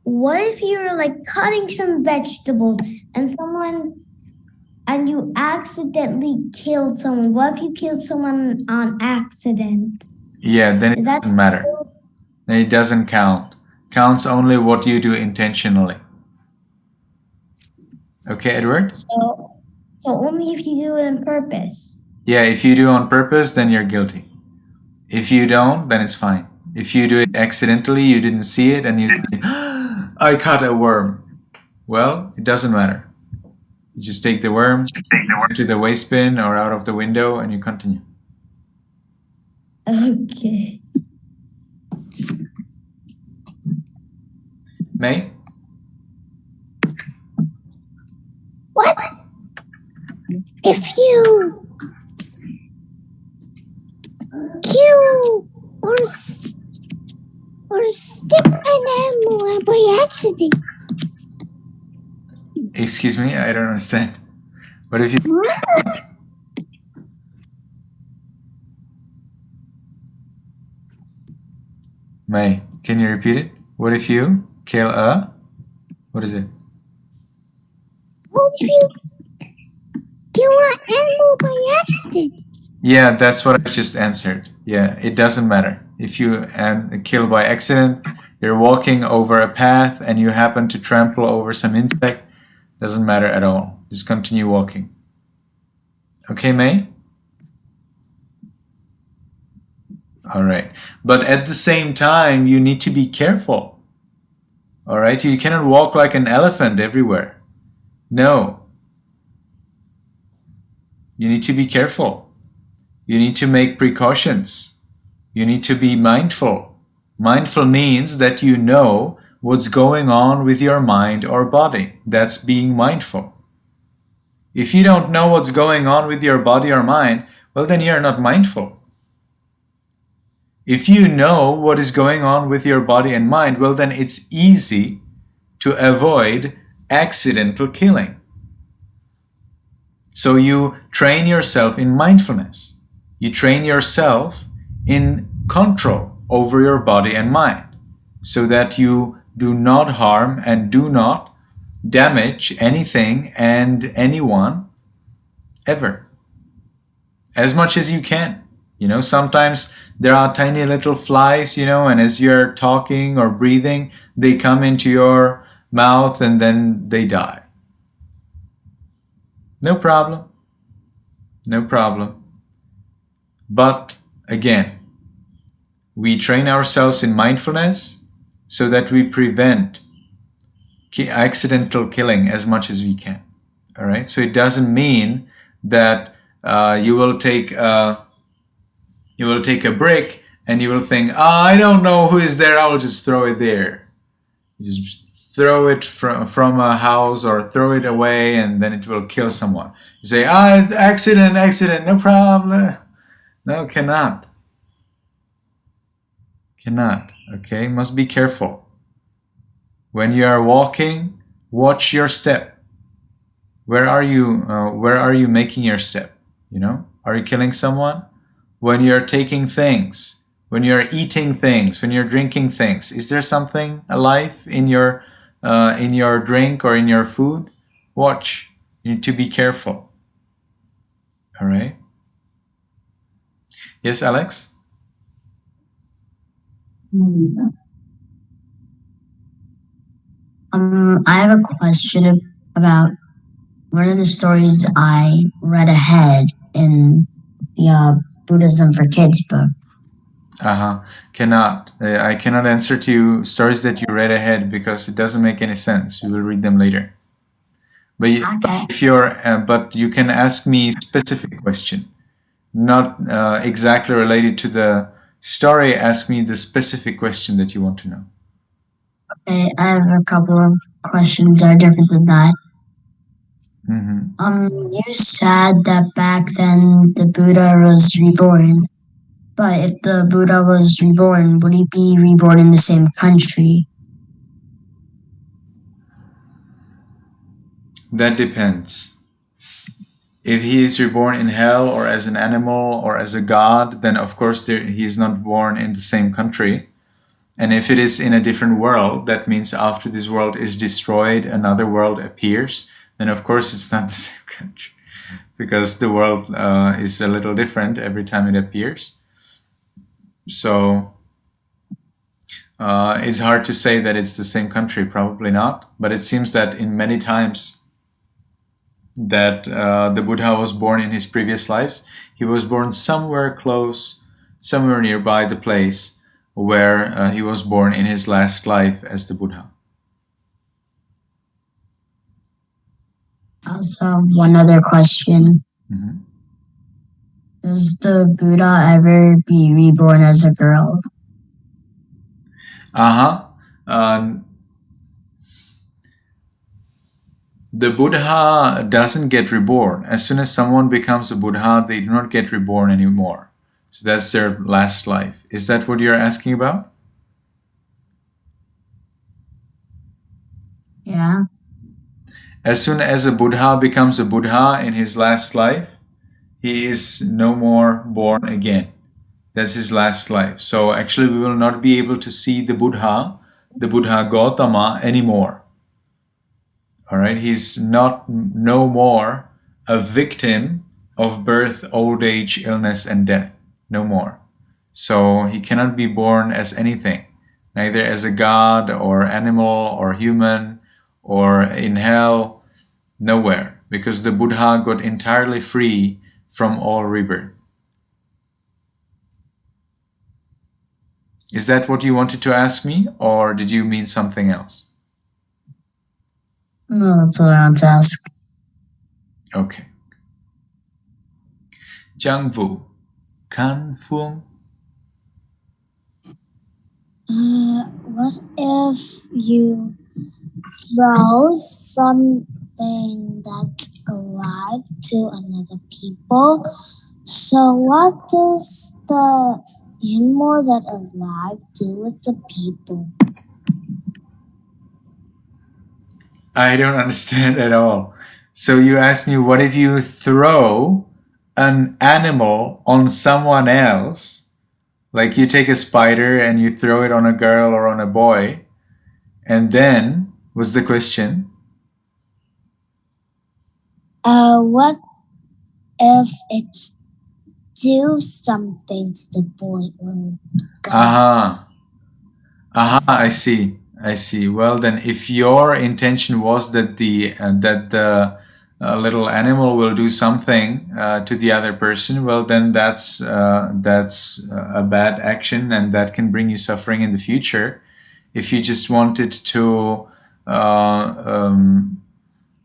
What if you're like cutting some vegetables and you accidentally killed someone? What if you killed someone on accident? Yeah, then it doesn't matter. Then it doesn't count. Counts only what you do intentionally. Okay, Edward? So only if you do it on purpose. Yeah, if you do on purpose, then you're guilty. If you don't, then it's fine. If you do it accidentally, you didn't see it, and you say, I caught a worm. Well, it doesn't matter. You just take the worm to the waste bin or out of the window and you continue. Okay. May? What if you kill or step an animal by accident? Excuse me, I don't understand. What if you... May, can you repeat it? What if you kill a... What is it? What if you kill an animal by accident? Yeah, that's what I just answered. Yeah, it doesn't matter. If you kill by accident, you're walking over a path and you happen to trample over some insect, doesn't matter at all. Just continue walking. Okay, May? All right. But at the same time, you need to be careful. All right? You cannot walk like an elephant everywhere. No. You need to be careful. You need to make precautions. You need to be mindful. Mindful means that you know what's going on with your mind or body. That's being mindful. If you don't know what's going on with your body or mind, well, then you're not mindful. If you know what is going on with your body and mind, well, then it's easy to avoid accidental killing. So you train yourself in mindfulness. You train yourself in control over your body and mind so that you do not harm and do not damage anything and anyone ever. As much as you can. You know, sometimes there are tiny little flies, you know, and as you're talking or breathing, they come into your mouth and then they die. No problem. No problem. But again, we train ourselves in mindfulness so that we prevent accidental killing as much as we can. All right. So it doesn't mean that you will take a brick and you will think, oh, I don't know who is there. I will just throw it there. You just throw it from a house or throw it away and then it will kill someone. You say, accident, no problem. No, cannot. Cannot. Okay, must be careful. When you are walking, watch your step. Where are you making your step? You know, are you killing someone? When you're taking things, when you're eating things, when you're drinking things, is there something alive in your drink or in your food? Watch. You need to be careful. All right. Yes, Alex? I have a question about one of the stories I read ahead in the Buddhism for Kids book. Cannot. I cannot answer to you stories that you read ahead because it doesn't make any sense. We will read them later. But Okay. but you can ask me specific question, not exactly related to the story. Ask me the specific question that you want to know. Okay, I have a couple of questions that are different than that. Mm-hmm. You said that back then the Buddha was reborn, but if the Buddha was reborn, would he be reborn in the same country? That depends. If he is reborn in hell or as an animal or as a god, then of course he is not born in the same country. And if it is in a different world, that means after this world is destroyed, another world appears, then of course it's not the same country because the world is a little different every time it appears. So it's hard to say that it's the same country, probably not. But it seems that in many times that the Buddha was born in his previous lives, he was born somewhere close, somewhere nearby the place where he was born in his last life as the Buddha. I also have one other question. Mhm. Does the Buddha ever be reborn as a girl? The Buddha doesn't get reborn. As soon as someone becomes a Buddha, they do not get reborn anymore. So that's their last life. Is that what you're asking about? Yeah. As soon as a Buddha becomes a Buddha in his last life, he is no more born again. That's his last life. So actually we will not be able to see the Buddha Gautama anymore. All right, he's not no more a victim of birth, old age, illness, and death. No more. So he cannot be born as anything, neither as a god or animal or human or in hell, nowhere, because the Buddha got entirely free from all rebirth. Is that what you wanted to ask me, or did you mean something else? No, that's what I want to ask. Okay. Jiang Wu, Kan Fung. What if you throw something that's alive to another people? So what does the animal that alive do with the people? I don't understand at all. So you asked me, what if you throw an animal on someone else? Like you take a spider and you throw it on a girl or on a boy. And then, what's the question? What if it's do something to the boy or girl? I see. Well, then, if your intention was that the little animal will do something to the other person, well, then that's a bad action, and that can bring you suffering in the future. If you just wanted to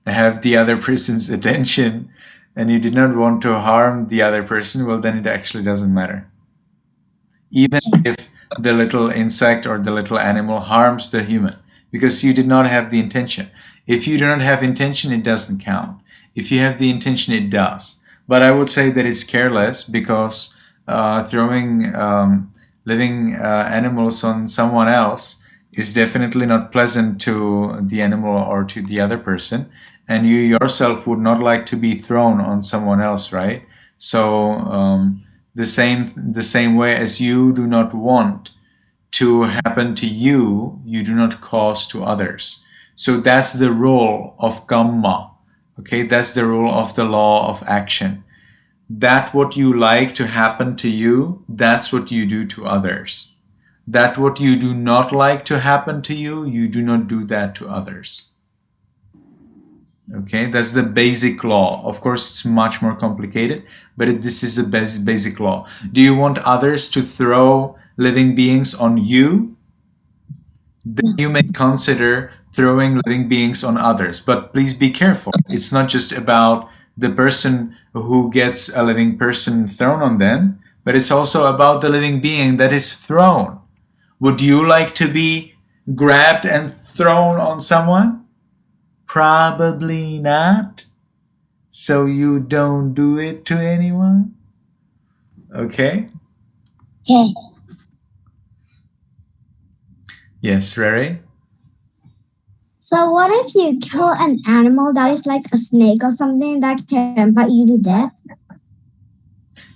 have the other person's attention, and you did not want to harm the other person, well, then it actually doesn't matter. Even if the little insect or the little animal harms the human, because you did not have the intention. If you do not have intention, it doesn't count. If you have the intention, it does. But I would say that it's careless, because throwing living animals on someone else is definitely not pleasant to the animal or to the other person, and you yourself would not like to be thrown on someone else, right? So the same way as you do not want to happen to you, you do not cause to others. So that's the rule of kamma. Okay, that's the rule of the law of action. That what you like to happen to you, that's what you do to others. That what you do not like to happen to you, you do not do that to others. Okay, that's the basic law. Of course, it's much more complicated, but this is a basic law. Do you want others to throw living beings on you? Then you may consider throwing living beings on others. But please be careful. It's not just about the person who gets a living person thrown on them, but it's also about the living being that is thrown. Would you like to be grabbed and thrown on someone? Probably not. So you don't do it to anyone? Okay? Okay. Yes, Rere? So what if you kill an animal that is like a snake or something that can bite you to death?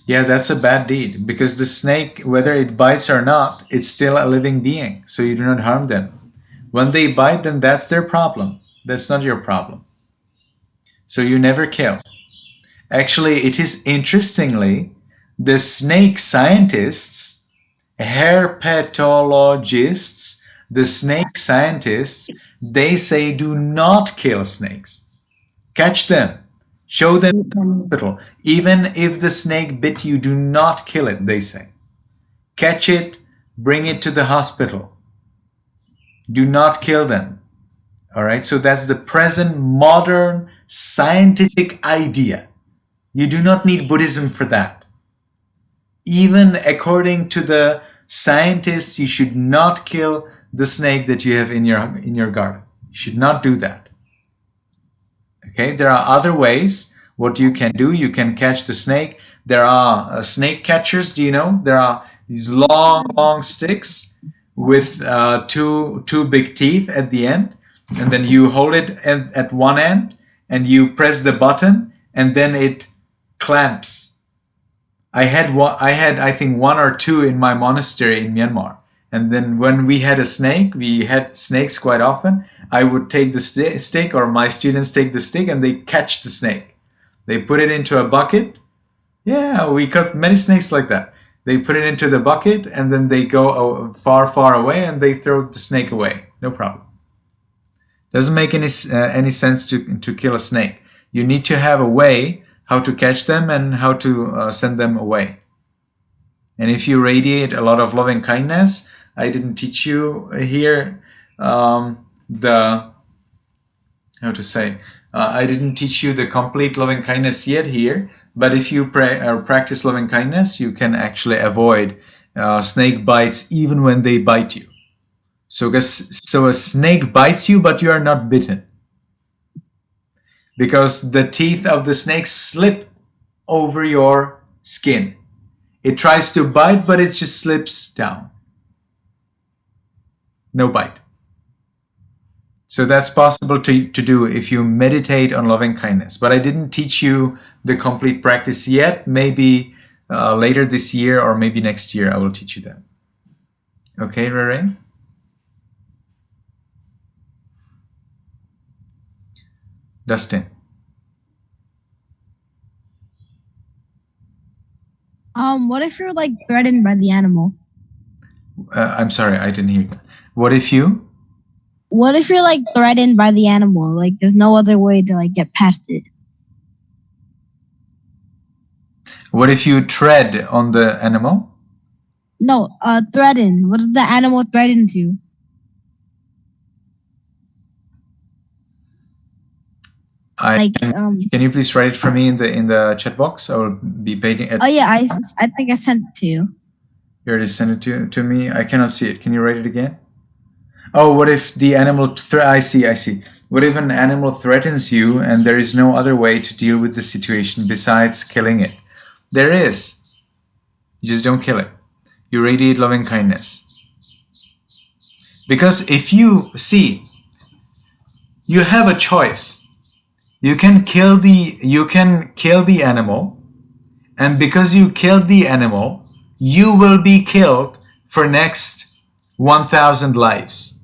Yeah, that's a bad deed, because the snake, whether it bites or not, it's still a living being, so you do not harm them. When they bite, then that's their problem. That's not your problem. So you never kill. Actually, it is interestingly, the snake scientists, herpetologists, the snake scientists, they say do not kill snakes. Catch them. Show them to the hospital. Even if the snake bit you, do not kill it, they say. Catch it, bring it to the hospital. Do not kill them. All right, so that's the present modern scientific idea. You do not need Buddhism for that. Even according to the scientists, you should not kill the snake that you have in your garden. You should not do that. Okay, there are other ways. What you can do, you can catch the snake. There are snake catchers. Do you know? There are these long sticks with two big teeth at the end, and then you hold it at one end, and you press the button, and then it clamps. I had I think one or two in my monastery in Myanmar. And then when we had a snake, we had snakes quite often. I would take the stick, or my students take the stick, and they catch the snake. They put it into a bucket. Yeah, we caught many snakes like that. They put it into the bucket, and then they go far away, and they throw the snake away. No problem. Doesn't make any sense to kill a snake. You need to have a way how to catch them and how to send them away. And if you radiate a lot of loving kindness, I didn't teach you here I didn't teach you the complete loving kindness yet here. But if you practice loving kindness, you can actually avoid snake bites even when they bite you. So a snake bites you, but you are not bitten, because the teeth of the snake slip over your skin. It tries to bite, but it just slips down. No bite. So that's possible to do if you meditate on loving kindness. But I didn't teach you the complete practice yet. Maybe later this year or maybe next year I will teach you that. Okay, Rere? Dustin. What if you're like threatened by the animal? I'm sorry, I didn't hear that. What if you? What if you're like threatened by the animal? Like there's no other way to like get past it. What if you tread on the animal? No, threaten. What does the animal threaten to? Can you please write it for me in the chat box? I will be paying it. Oh yeah, I think I sent it to you. You already sent it to me. I cannot see it. Can you write it again? Oh, what if the animal... I see. What if an animal threatens you and there is no other way to deal with the situation besides killing it? There is. You just don't kill it. You radiate loving kindness. Because if you see, you have a choice. You can kill the animal, and because you killed the animal, you will be killed for next 1,000 lives.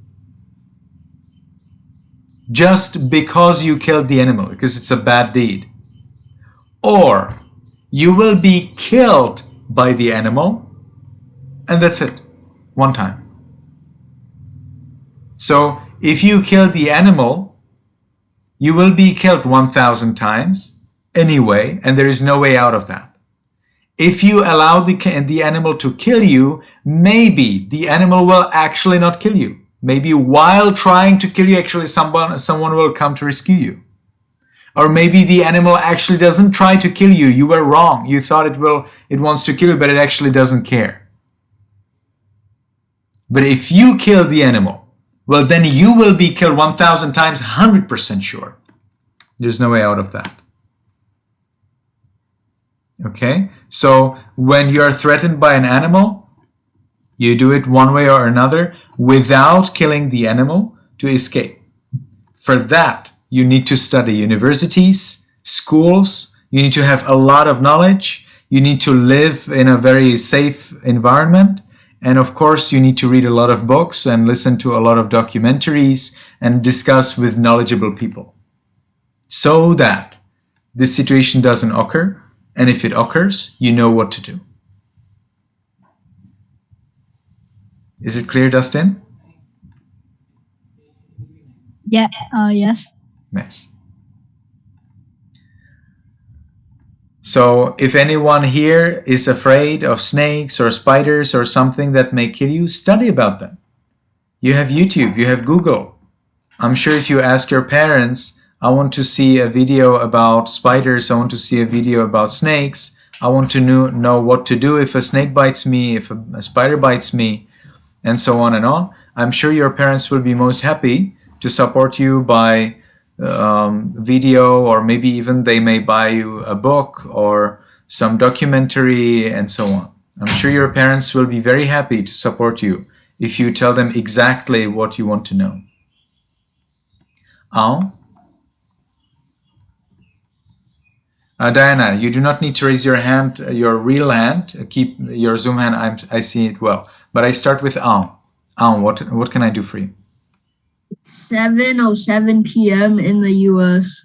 Just because you killed the animal, because it's a bad deed. Or you will be killed by the animal, and that's it. One time. So if you kill the animal, you will be killed 1,000 times anyway, and there is no way out of that. If you allow the animal to kill you, maybe the animal will actually not kill you. Maybe while trying to kill you, actually someone will come to rescue you. Or maybe the animal actually doesn't try to kill you. You were wrong. You thought it wants to kill you, but it actually doesn't care. But if you kill the animal, well, then you will be killed 1,000 times, 100% sure. There's no way out of that. Okay? So when you are threatened by an animal, you do it one way or another without killing the animal to escape. For that, you need to study universities, schools. You need to have a lot of knowledge. You need to live in a very safe environment. And of course, you need to read a lot of books and listen to a lot of documentaries and discuss with knowledgeable people so that this situation doesn't occur. And if it occurs, you know what to do. Is it clear, Dustin? Yeah, yes. Nice. So if anyone here is afraid of snakes or spiders or something that may kill you, study about them. You have YouTube, you have Google. I'm sure if you ask your parents, I want to see a video about spiders, I want to see a video about snakes, I want to know what to do if a snake bites me, if a spider bites me, and so on and on. I'm sure your parents will be most happy to support you by video, or maybe even they may buy you a book or some documentary and so on. I'm sure your parents will be very happy to support you if you tell them exactly what you want to know. Diana, you do not need to raise your hand, your real hand. Keep your Zoom hand. I see it well. But I start with what can I do for you? 7:07 p.m. in the U.S.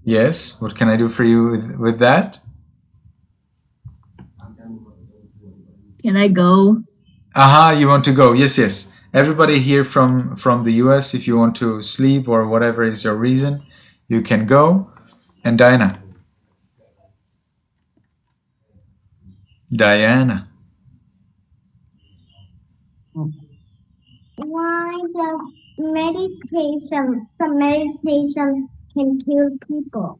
Yes. What can I do for you with that? Can I go? You want to go? Yes. Everybody here from the U.S., if you want to sleep or whatever is your reason, you can go. And Diana. Why does meditation can kill people?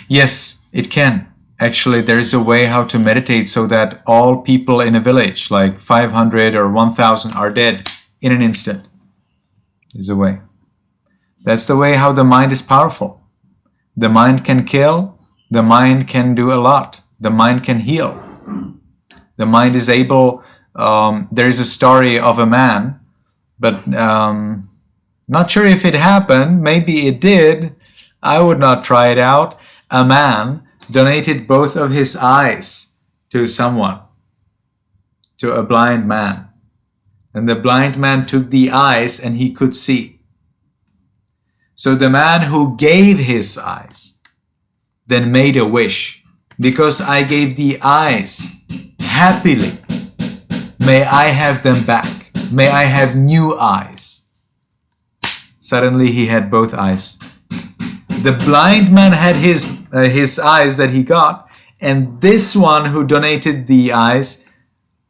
Yes, it can. Actually, there is a way how to meditate so that all people in a village, like 500 or 1,000, are dead in an instant. There's a way. That's the way how the mind is powerful. The mind can kill. The mind can do a lot. The mind can heal. The mind is able. There is a story of a man, but not sure if it happened. Maybe it did. I would not try it out. A man donated both of his eyes to someone, to a blind man. And the blind man took the eyes and he could see. So the man who gave his eyes then made a wish. Because I gave the eyes happily, may I have them back. May I have new eyes. Suddenly he had both eyes. The blind man had his eyes that he got, and this one who donated the eyes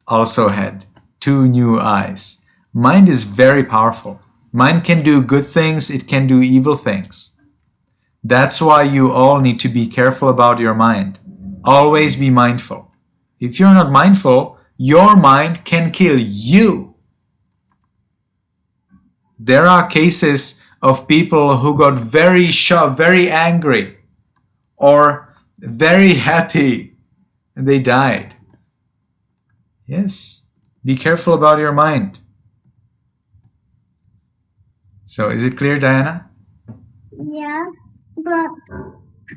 also had 2 new eyes. Mind is very powerful. Mind can do good things, it can do evil things. That's why you all need to be careful about your mind. Always be mindful. If you're not mindful, your mind can kill you. There are cases of people who got very shocked, very angry, or very happy, and they died. Yes, be careful about your mind. So, is it clear, Diana? Yeah, but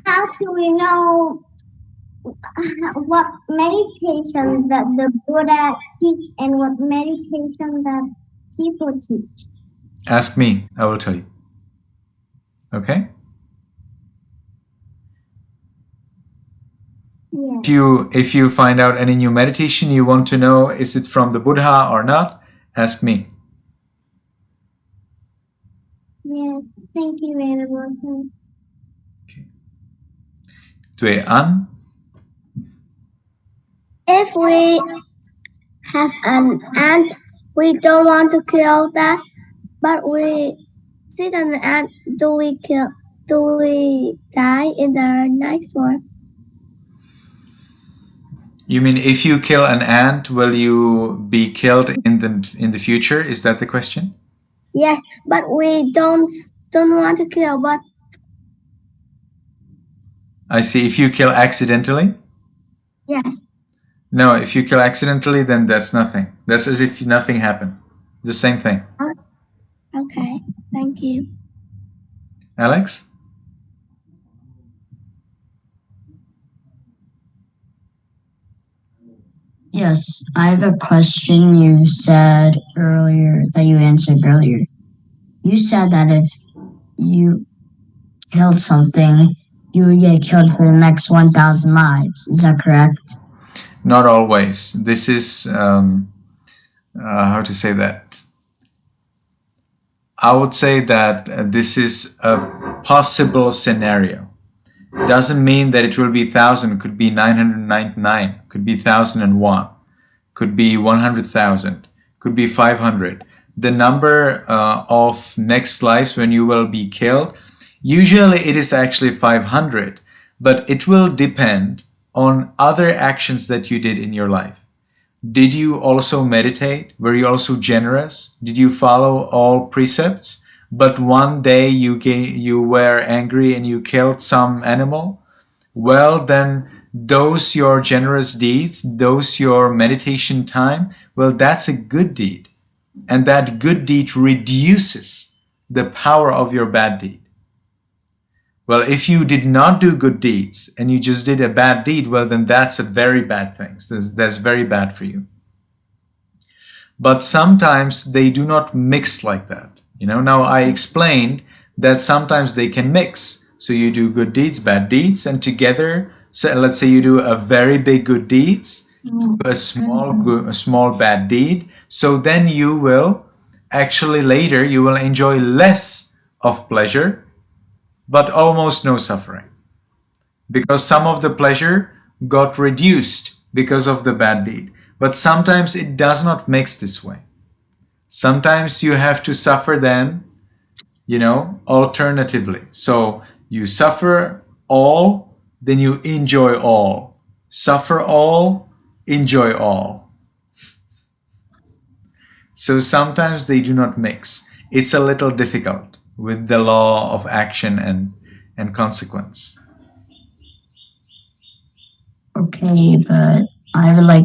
how do we know what meditation that the Buddha teach and what meditation that people teach? Ask me, I will tell you. Okay? Yeah. If you find out any new meditation you want to know, is it from the Buddha or not, ask me. Yes, thank you very much. Okay. 2 an. If we have an ant, we don't want to kill that, but we see an ant. Do we die in the next one? You mean if you kill an ant, will you be killed in the future? Is that the question? Yes, but we don't want to kill. But I see. If you kill accidentally? yes. No, if you kill accidentally, then that's nothing. That's as if nothing happened. The same thing. Okay, thank you. Alex? Yes, I have a question you said earlier that you answered earlier. You said that if you killed something, you would get killed for the next 1,000 lives. Is that correct? Not always. This is, how to say that? I would say that this is a possible scenario. Doesn't mean that it will be 1,000, could be 999, could be 1,001, could be 100,000, could be 500. the number of next lives when you will be killed, usually it is actually 500, but it will depend on other actions that you did in your life. Did you also meditate? Were you also generous? Did you follow all precepts? But one day you were angry and you killed some animal? Well, then those your generous deeds, those your meditation time, well, that's a good deed. And that good deed reduces the power of your bad deed. Well, if you did not do good deeds and you just did a bad deed, well, then that's a very bad thing. That's very bad for you. But sometimes they do not mix like that. Now I explained that sometimes they can mix. So you do good deeds, bad deeds, and together, so let's say you do a very big good deeds, a small bad deed. So then you will actually later you will enjoy less of pleasure, but almost no suffering, because some of the pleasure got reduced because of the bad deed. But sometimes it does not mix this way. Sometimes you have to suffer then, alternatively. So you suffer all, then you enjoy all. Suffer all, enjoy all. So sometimes they do not mix. It's a little difficult with the law of action and consequence. Okay, but I have a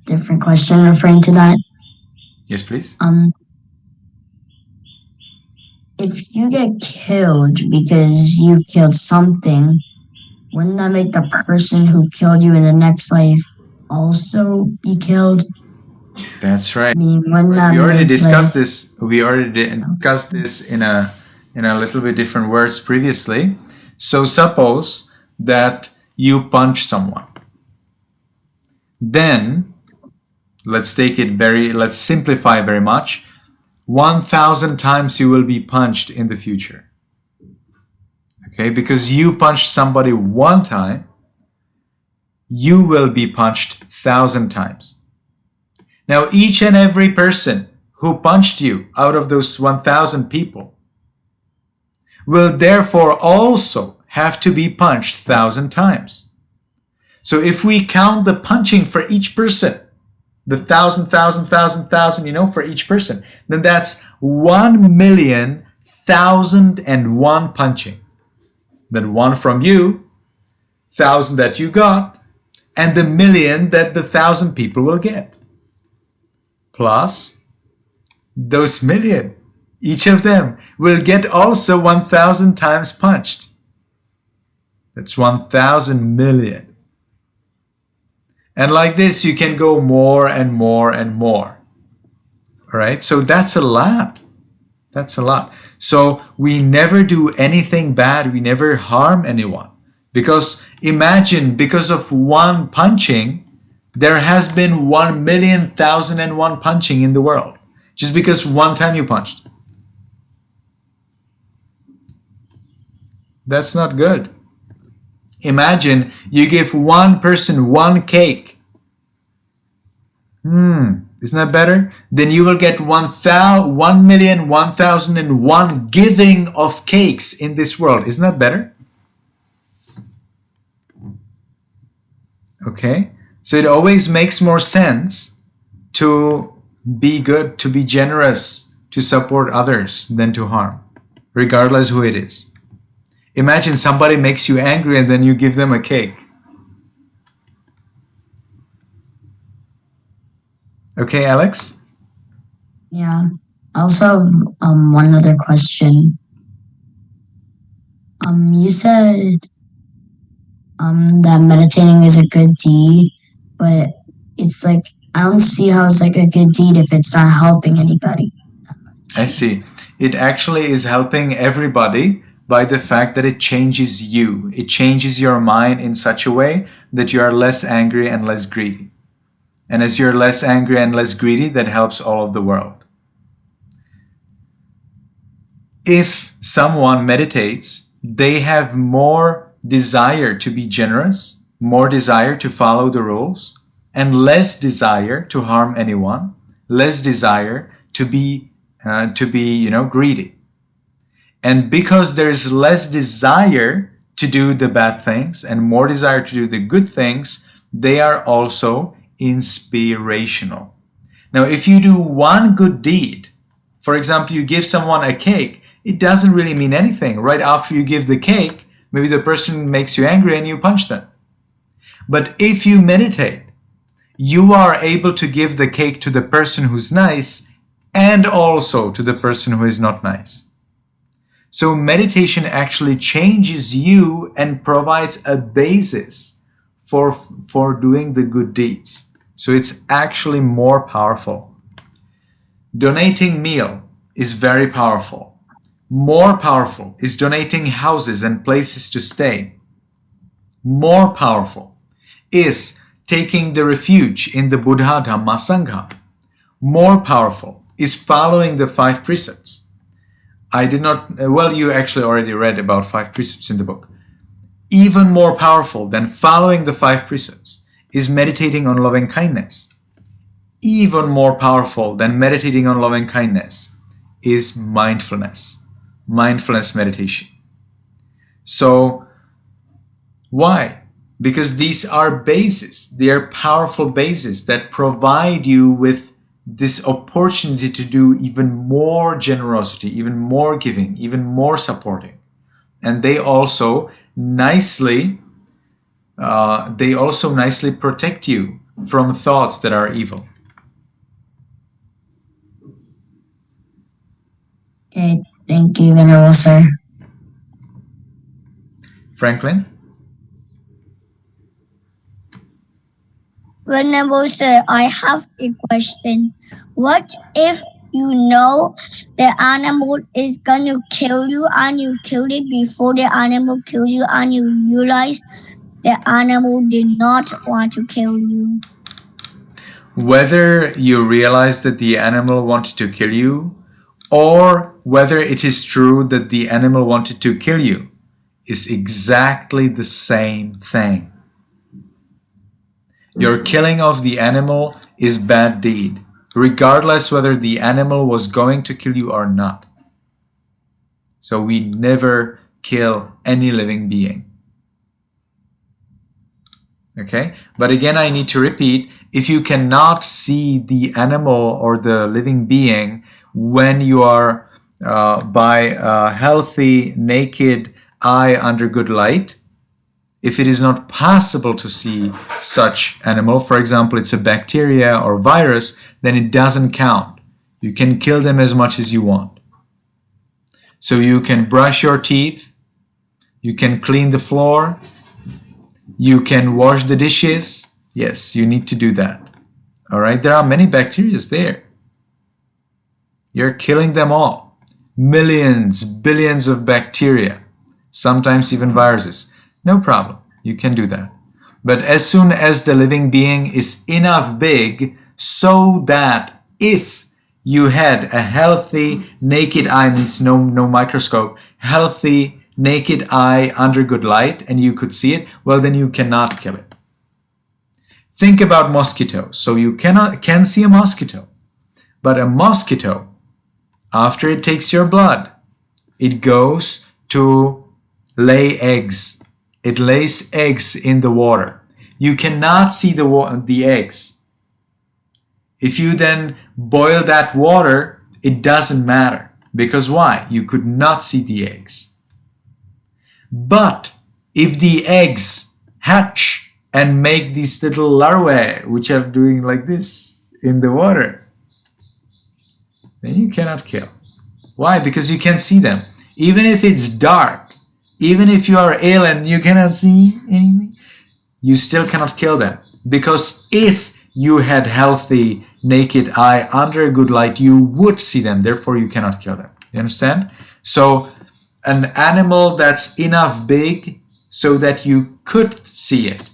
different question referring to that. Yes, please. If you get killed because you killed something, wouldn't that make the person who killed you in the next life also be killed? That's right. Meaning, We already discussed this. We already discussed this in a little bit different words previously. So suppose that you punch someone. Then let's simplify very much. 1,000 times you will be punched in the future. Okay, because you punched somebody one time, you will be punched 1,000 times. Now, each and every person who punched you out of those 1,000 people will therefore also have to be punched 1,000 times. So if we count the punching for each person, the 1,000, for each person, then that's 1,000,001 punching. Then one from you, 1,000 that you got, and the million that the 1,000 people will get. Plus those million, each of them will get also 1,000 times punched. That's 1,000 million. And like this, you can go more and more and more. All right, so that's a lot. That's a lot. So we never do anything bad. We never harm anyone. Because imagine, because of one punching, there has been 1,000,001 punching in the world. Just because one time you punched. That's not good. Imagine you give one person one cake. Isn't that better? Then you will get 1,001,001 giving of cakes in this world. Isn't that better? Okay. So it always makes more sense to be good, to be generous, to support others than to harm, regardless who it is. Imagine somebody makes you angry and then you give them a cake. Okay, Alex? Yeah. I also have one other question. You said that meditating is a good deed, but it's like I don't see how it's like a good deed if it's not helping anybody. I see. It actually is helping everybody by the fact that it changes you. It changes your mind in such a way that you are less angry and less greedy. And as you're less angry and less greedy, that helps all of the world. If someone meditates, they have more desire to be generous, more desire to follow the rules, and less desire to harm anyone, less desire to be greedy. And because there's less desire to do the bad things and more desire to do the good things, they are also inspirational. Now, if you do one good deed, for example, you give someone a cake, it doesn't really mean anything. Right after you give the cake, maybe the person makes you angry and you punch them. But if you meditate, you are able to give the cake to the person who's nice and also to the person who is not nice. So meditation actually changes you and provides a basis for doing the good deeds. So it's actually more powerful. Donating meal is very powerful. More powerful is donating houses and places to stay. More powerful is taking the refuge in the Buddha Dhamma Sangha. More powerful is following the 5 precepts. You actually already read about 5 precepts in the book. Even more powerful than following the 5 precepts is meditating on loving kindness. Even more powerful than meditating on loving kindness is mindfulness meditation. So, why? Because these are bases, they are powerful bases that provide you with this opportunity to do even more generosity, even more giving, even more supporting. And they also nicely protect you from thoughts that are evil. Okay, thank you, Venerable Sir. Franklin? Venerable Sir, I have a question. What if you know the animal is going to kill you and you killed it before the animal killed you and you realize the animal did not want to kill you? Whether you realize that the animal wanted to kill you or whether it is true that the animal wanted to kill you is exactly the same thing. Your killing of the animal is bad deed, regardless whether the animal was going to kill you or not. So we never kill any living being. Okay? But again, I need to repeat, if you cannot see the animal or the living being when you are by a healthy, naked eye under good light, if it is not possible to see such animal, for example, it's a bacteria or virus, then it doesn't count. You can kill them as much as you want. So you can brush your teeth, you can clean the floor, you can wash the dishes. Yes, you need to do that. All right, there are many bacteria there. You're killing them all. Millions, billions of bacteria, sometimes even viruses. No problem, you can do that. But as soon as the living being is enough big so that if you had a healthy naked eye, means no microscope, healthy naked eye under good light and you could see it, well then you cannot kill it. Think about mosquitoes. So you can see a mosquito, but a mosquito, after it takes your blood, it goes to lay eggs. It lays eggs in the water. You cannot see the eggs. If you then boil that water, it doesn't matter. Because why? You could not see the eggs. But if the eggs hatch and make these little larvae, which are doing like this in the water, then you cannot kill. Why? Because you can't see them. Even if it's dark, even if you are ill and you cannot see anything, you still cannot kill them. Because if you had healthy naked eye under a good light, you would see them. Therefore, you cannot kill them. You understand? So an animal that's enough big so that you could see it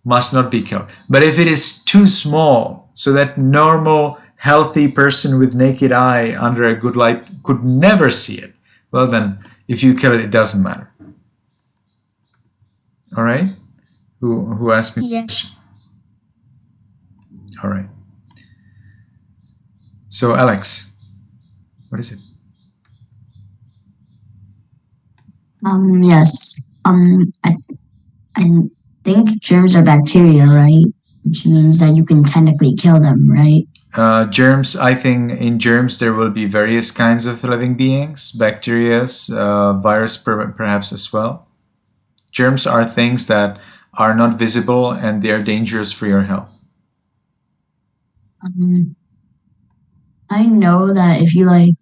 must not be killed. But if it is too small so that normal healthy person with naked eye under a good light could never see it, well then if you kill it, it doesn't matter. All right? Who asked me? Yes. All right. So Alex, what is it? Yes. I think germs are bacteria, right? Which means that you can technically kill them, right? Germs, I think in germs there will be various kinds of living beings, bacteria, virus perhaps as well. Germs are things that are not visible and they are dangerous for your health. I know that if you like,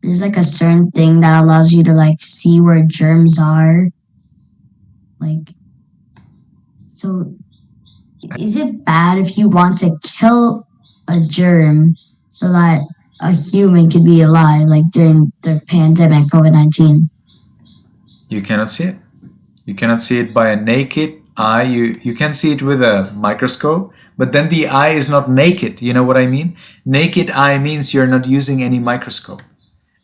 there's like a certain thing that allows you to like see where germs are. Like, so is it bad if you want to kill a germ so that a human could be alive, like during the pandemic, COVID-19? You cannot see it. You cannot see it by a naked eye. You can see it with a microscope, but then the eye is not naked. You know what I mean? Naked eye means you're not using any microscope.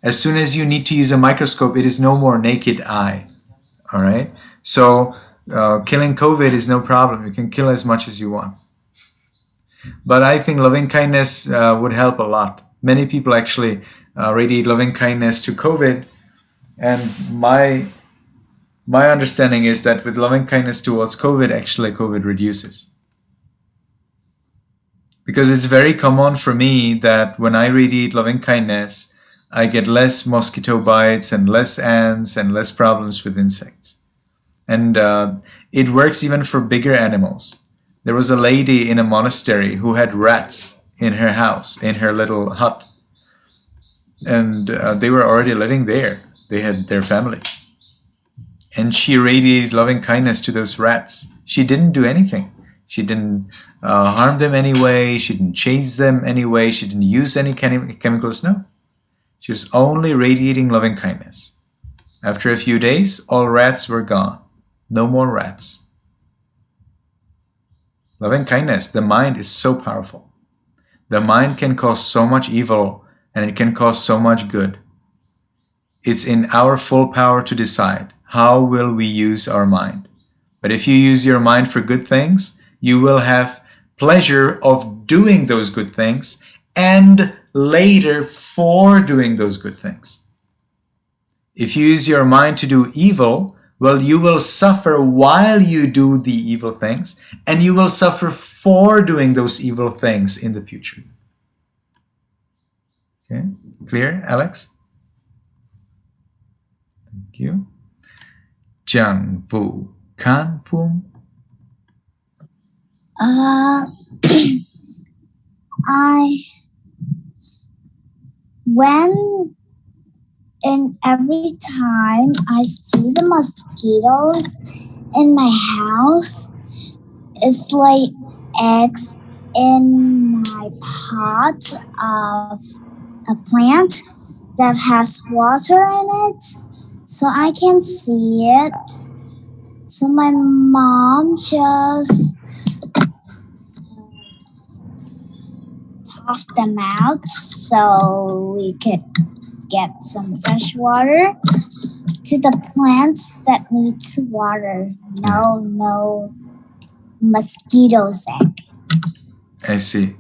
As soon as you need to use a microscope, it is no more naked eye. All right? So killing COVID is no problem. You can kill as much as you want. But I think loving kindness would help a lot. Many people actually radiate loving kindness to COVID, and my understanding is that with loving kindness towards COVID, actually COVID reduces. Because it's very common for me that when I radiate loving kindness, I get less mosquito bites and less ants and less problems with insects. And it works even for bigger animals. There was a lady in a monastery who had rats in her house, in her little hut. And they were already living there. They had their family. And she radiated loving kindness to those rats. She didn't do anything. She didn't harm them anyway. She didn't chase them anyway. She didn't use any chemicals. No. She was only radiating loving kindness. After a few days, all rats were gone. No more rats. Loving kindness, the mind is so powerful. The mind can cause so much evil and it can cause so much good. It's in our full power to decide how will we use our mind. But if you use your mind for good things, you will have pleasure of doing those good things and later for doing those good things. If you use your mind to do evil, well, you will suffer while you do the evil things, and you will suffer for doing those evil things in the future. Okay, clear, Alex? Thank you. Jiang Fu Kan Fu. Every time I see the mosquitoes in my house, it's like eggs in my pot of a plant that has water in it, so I can see it. So my mom just tossed them out so we could get some fresh water to the plants that needs water. No mosquitoes egg. I see.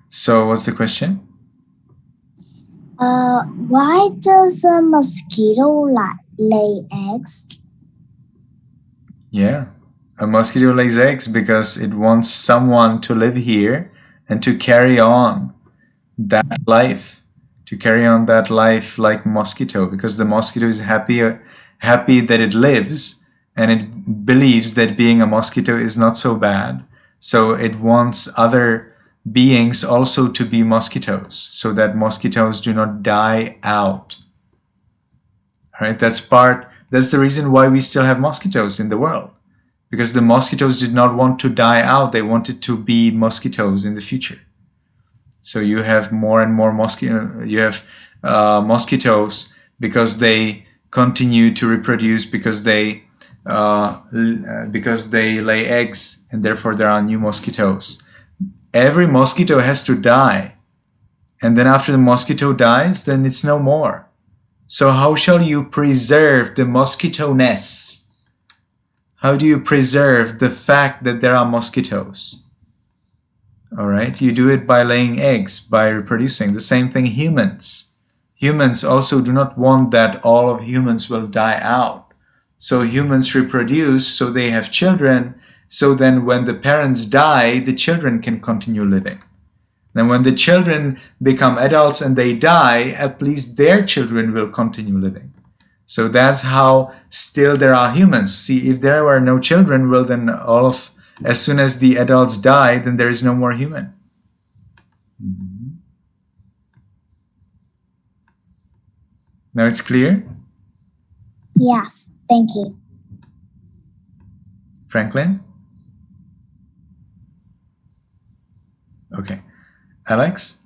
So what's the question? Why does a mosquito lay eggs? Yeah, a mosquito lays eggs because it wants someone to live here and to carry on that life. To carry on that life like mosquito, because the mosquito is happy that it lives, and it believes that being a mosquito is not so bad. So it wants other beings also to be mosquitoes, so that mosquitoes do not die out. All right, that's the reason why we still have mosquitoes in the world, because the mosquitoes did not want to die out. They wanted to be mosquitoes in the future. So you have more and more mosquitoes because they continue to reproduce, because they lay eggs, and therefore there are new mosquitoes. Every mosquito has to die, and then after the mosquito dies, then it's no more. So how shall you preserve the mosquito nests? How do you preserve the fact that there are mosquitoes? All right, you do it by laying eggs, by reproducing. The same thing humans. Humans also do not want that all of humans will die out. So humans reproduce, so they have children, so then when the parents die, the children can continue living. Then when the children become adults and they die, at least their children will continue living. So that's how still there are humans. See, if there were no children, well then as soon as the adults die, then there is no more human. Now it's clear? Yes, thank you. Franklin? Okay. Alex?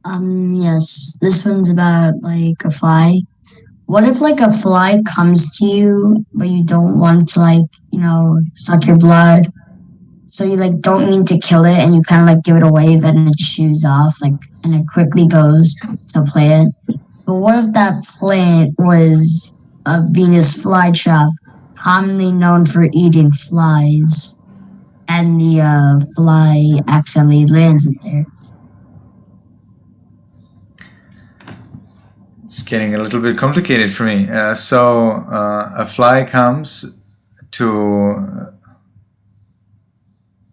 Yes. This one's about like a fly. What if like a fly comes to you, but you don't want to like, suck your blood? So you like don't mean to kill it and you kind of like give it a wave and it shoos off and it quickly goes to play it. But what if that plant was a Venus flytrap, commonly known for eating flies, and the fly accidentally lands it there? It's getting a little bit complicated for me. A fly comes to...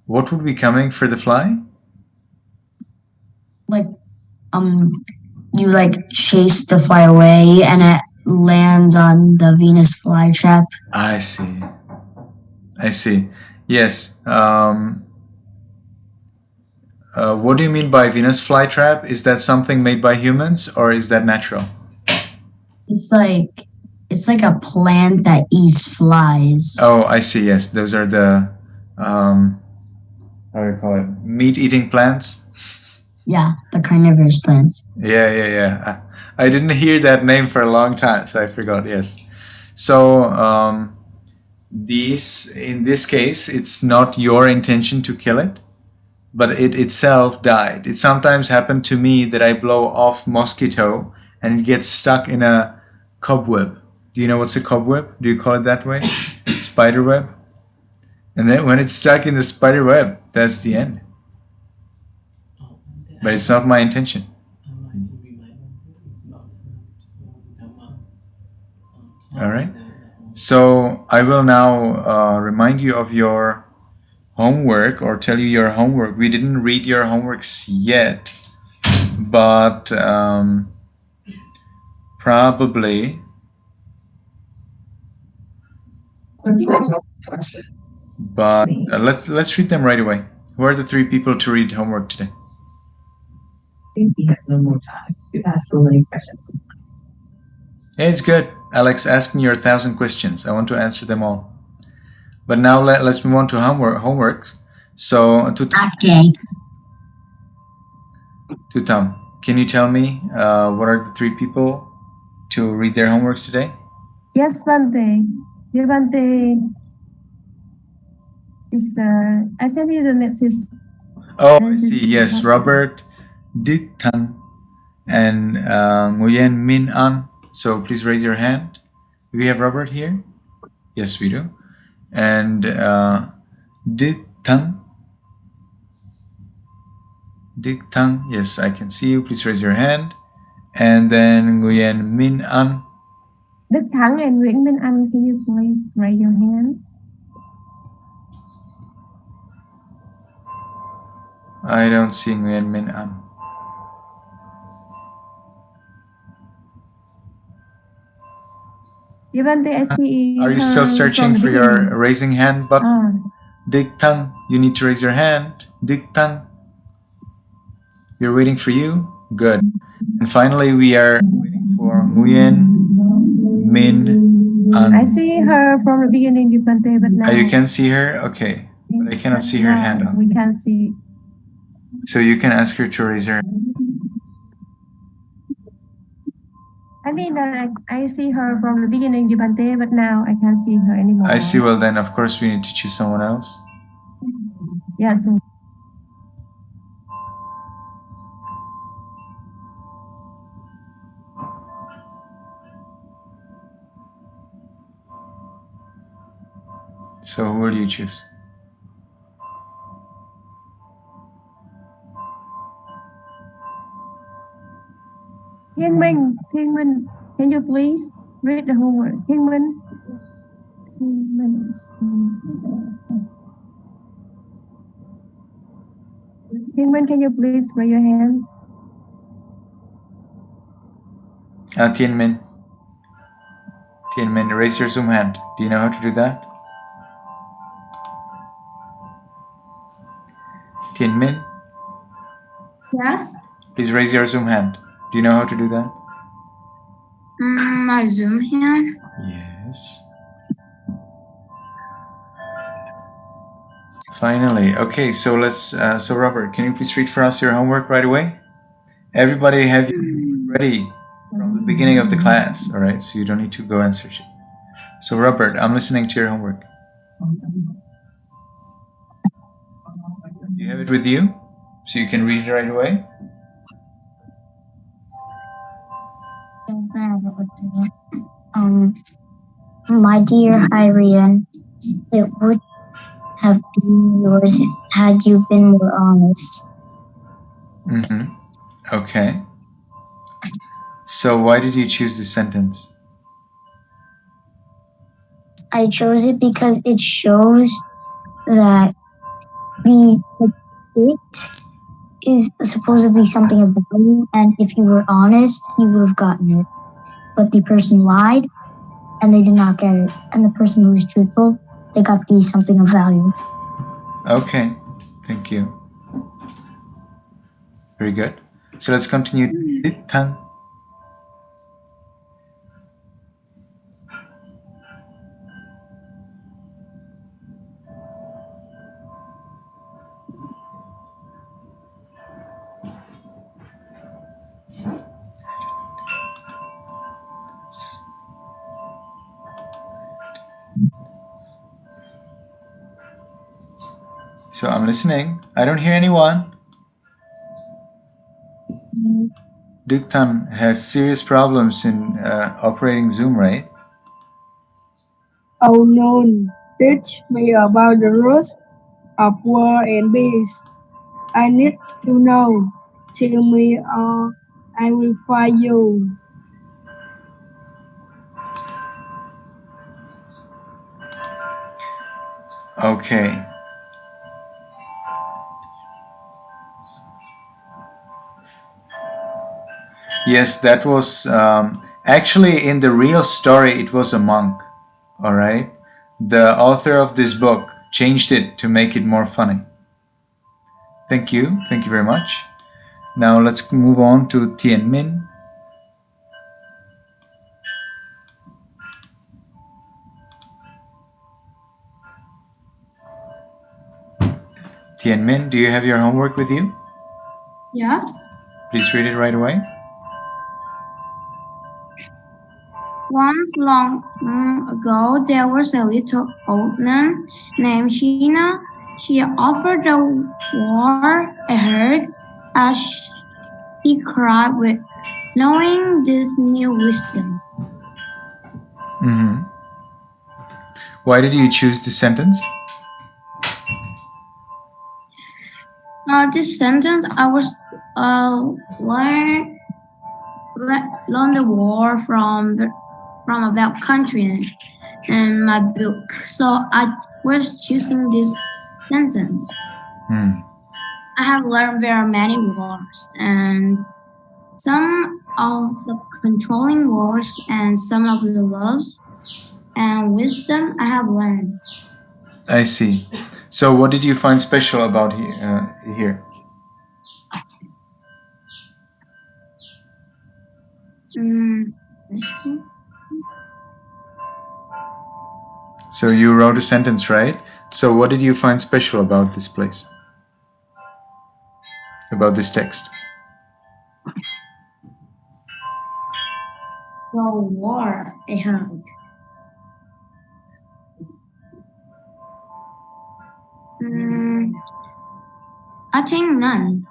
what would be coming for the fly? Like, you like chase the fly away and it lands on the Venus flytrap. I see. Yes. What do you mean by Venus flytrap? Is that something made by humans or is that natural? It's like a plant that eats flies. Oh, I see. Yes, those are the how do you call it? Meat-eating plants. Yeah, the carnivorous plants. Yeah. I didn't hear that name for a long time, so I forgot. Yes. So in this case, it's not your intention to kill it, but it itself died. It sometimes happened to me that I blow off mosquito and it gets stuck in a cobweb. Do you know what's a cobweb? Do you call it that way? Spider web? And then when it's stuck in the spider web, that's the end. But it's not my intention. All right. So I will now remind you of your homework or tell you your homework. We didn't read your homeworks yet, but probably. But let's read them right away. Who are the 3 people to read homework today? He has no more time to ask so many questions. Hey, it's good. Alex, ask me your 1,000 questions. I want to answer them all. But now let's move on to homework. So, Okay. Tutam, can you tell me what are the 3 people to read their homeworks today? Yes, Bante. Dear Bante, I sent you the message. Oh, I see. Yes, Robert, Dik Tang, and Nguyen Min An. So please raise your hand. Do we have Robert here? Yes, we do. And Dik Tang. Dik Tang. Yes, I can see you. Please raise your hand. And then Nguyen Min An. Đức Thắng and Nguyễn Minh Anh, can you please raise your hand? I don't see Nguyen Min An. Devante, I see. Are you still searching for your raising hand button? Dik Tang, you need to raise your hand. Dik Tang. We're waiting for you. Good. And finally, we are waiting for Nguyen Min An. I see her from the beginning, Devante, but now. You can see her? Okay. But I cannot see her hand up. We can see. So you can ask her to raise her hand. I mean, I see her from the beginning, Devante, but now I can't see her anymore. I see. Well, then, of course, we need to choose someone else. Yes. So who will you choose? Thiên Minh, can you please read the homework? Thiên Minh, can you please raise your hand? Tianmin, raise your Zoom hand. Do you know how to do that? Tianmin, Yes. please raise your Zoom hand. Do you know how to do that? My Zoom hand. Yes. Finally. Okay, so let's, so Robert, can you please read for us your homework right away? Everybody have your homework ready from the beginning of the class, all right? So you don't need to go and search it. So Robert, I'm listening to your homework. Do you have it with you? So you can read it right away? My dear Hyrian, it would have been yours had you been more honest. Mm-hmm. Okay. So why did you choose this sentence? I chose it because it shows that the gift is supposedly something of value, and if you were honest, you would have gotten it. But the person lied, and they did not get it. And the person who was truthful, they got the something of value. Okay, thank you. Very good. So let's continue. Tan. So I'm listening. I don't hear anyone. Duktan has serious problems in operating Zoom, right? Oh no, teach me about the rules of war and peace. I need to know. Tell me or I will fight you. Okay. Yes, that was actually in the real story, it was a monk. All right. The author of this book changed it to make it more funny. Thank you. Thank you very much. Now let's move on to Tianmin. Tianmin, do you have your homework with you? Yes. Please read it right away. Once long ago, there was a little old nun named Sheena. She offered the war a hug as she cried with knowing this new wisdom. Mm-hmm. Why did you choose this sentence? This sentence I was learn the war from about country in my book. So I was choosing this sentence. I have learned very many wars, and some of the controlling wars and some of the loves and wisdom I have learned. I see. So what did you find special about here? So you wrote a sentence, right? So what did you find special about this place? About this text? The war I held. I think none.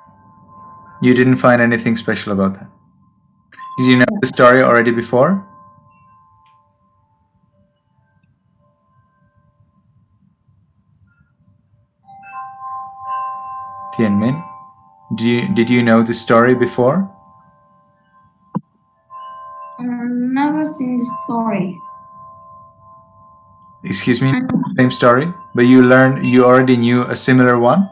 You didn't find anything special about that? Did you know the story already before? Tianmin, did you know the story before? Never seen the story. Excuse me, same story, but you already knew a similar one?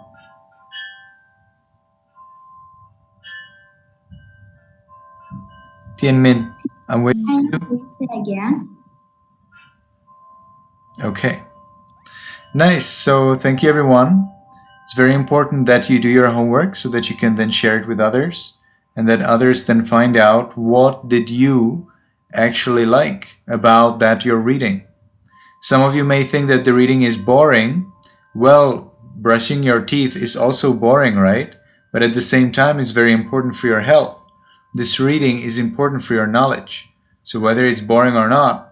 Tianmin, I'm waiting for you. Please say again. Okay. Nice. So thank you, everyone. It's very important that you do your homework so that you can then share it with others and that others then find out what did you actually like about that you're reading. Some of you may think that the reading is boring. Well, brushing your teeth is also boring, right? But at the same time, it's very important for your health. This reading is important for your knowledge. So whether it's boring or not,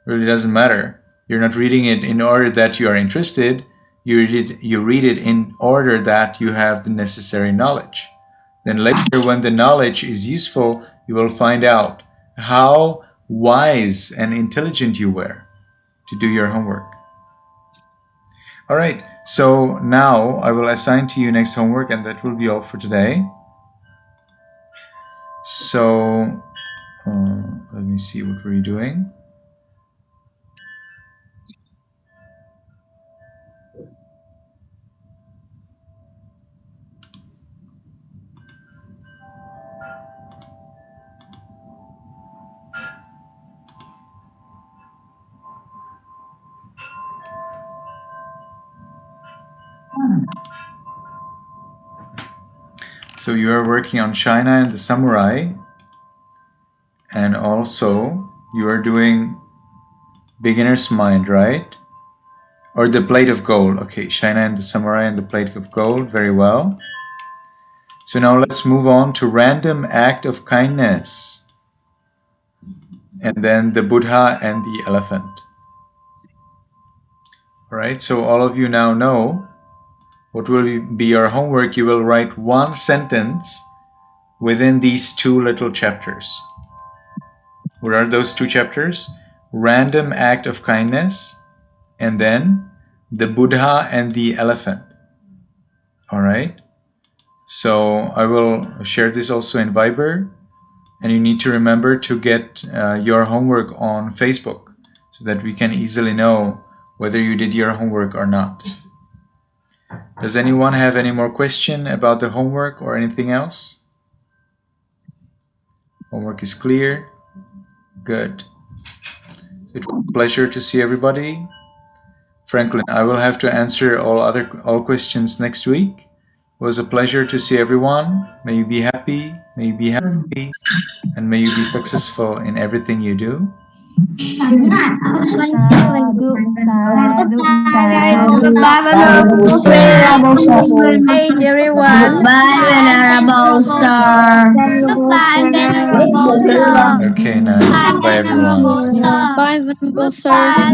really doesn't matter. You're not reading it in order that you are interested. You read it in order that you have the necessary knowledge. Then later, when the knowledge is useful, you will find out how wise and intelligent you were to do your homework. All right, so now I will assign to you next homework, and that will be all for today. So let me see, what were you doing? So you are working on China and the Samurai, and also you are doing Beginner's Mind, right? Or the Plate of Gold. Okay, China and the Samurai and the Plate of Gold, very well. So now let's move on to Random Act of Kindness, and then the Buddha and the Elephant. All right, so all of you now know what will be your homework. You will write one sentence within these two little chapters. What are those two chapters? Random Act of Kindness, and then the Buddha and the Elephant. All right. So I will share this also in Viber, and you need to remember to get your homework on Facebook so that we can easily know whether you did your homework or not. Does anyone have any more question about the homework or anything else? Homework is clear. Good. So it was a pleasure to see everybody. Franklin, I will have to answer all questions next week. It was a pleasure to see everyone. May you be happy, may you be healthy, and may you be successful in everything you do. Everyone. Goodbye, Venerable Sir. Goodbye, Venerable Sir. Okay, nice. Bye, everyone. Bye, Venerable Sir.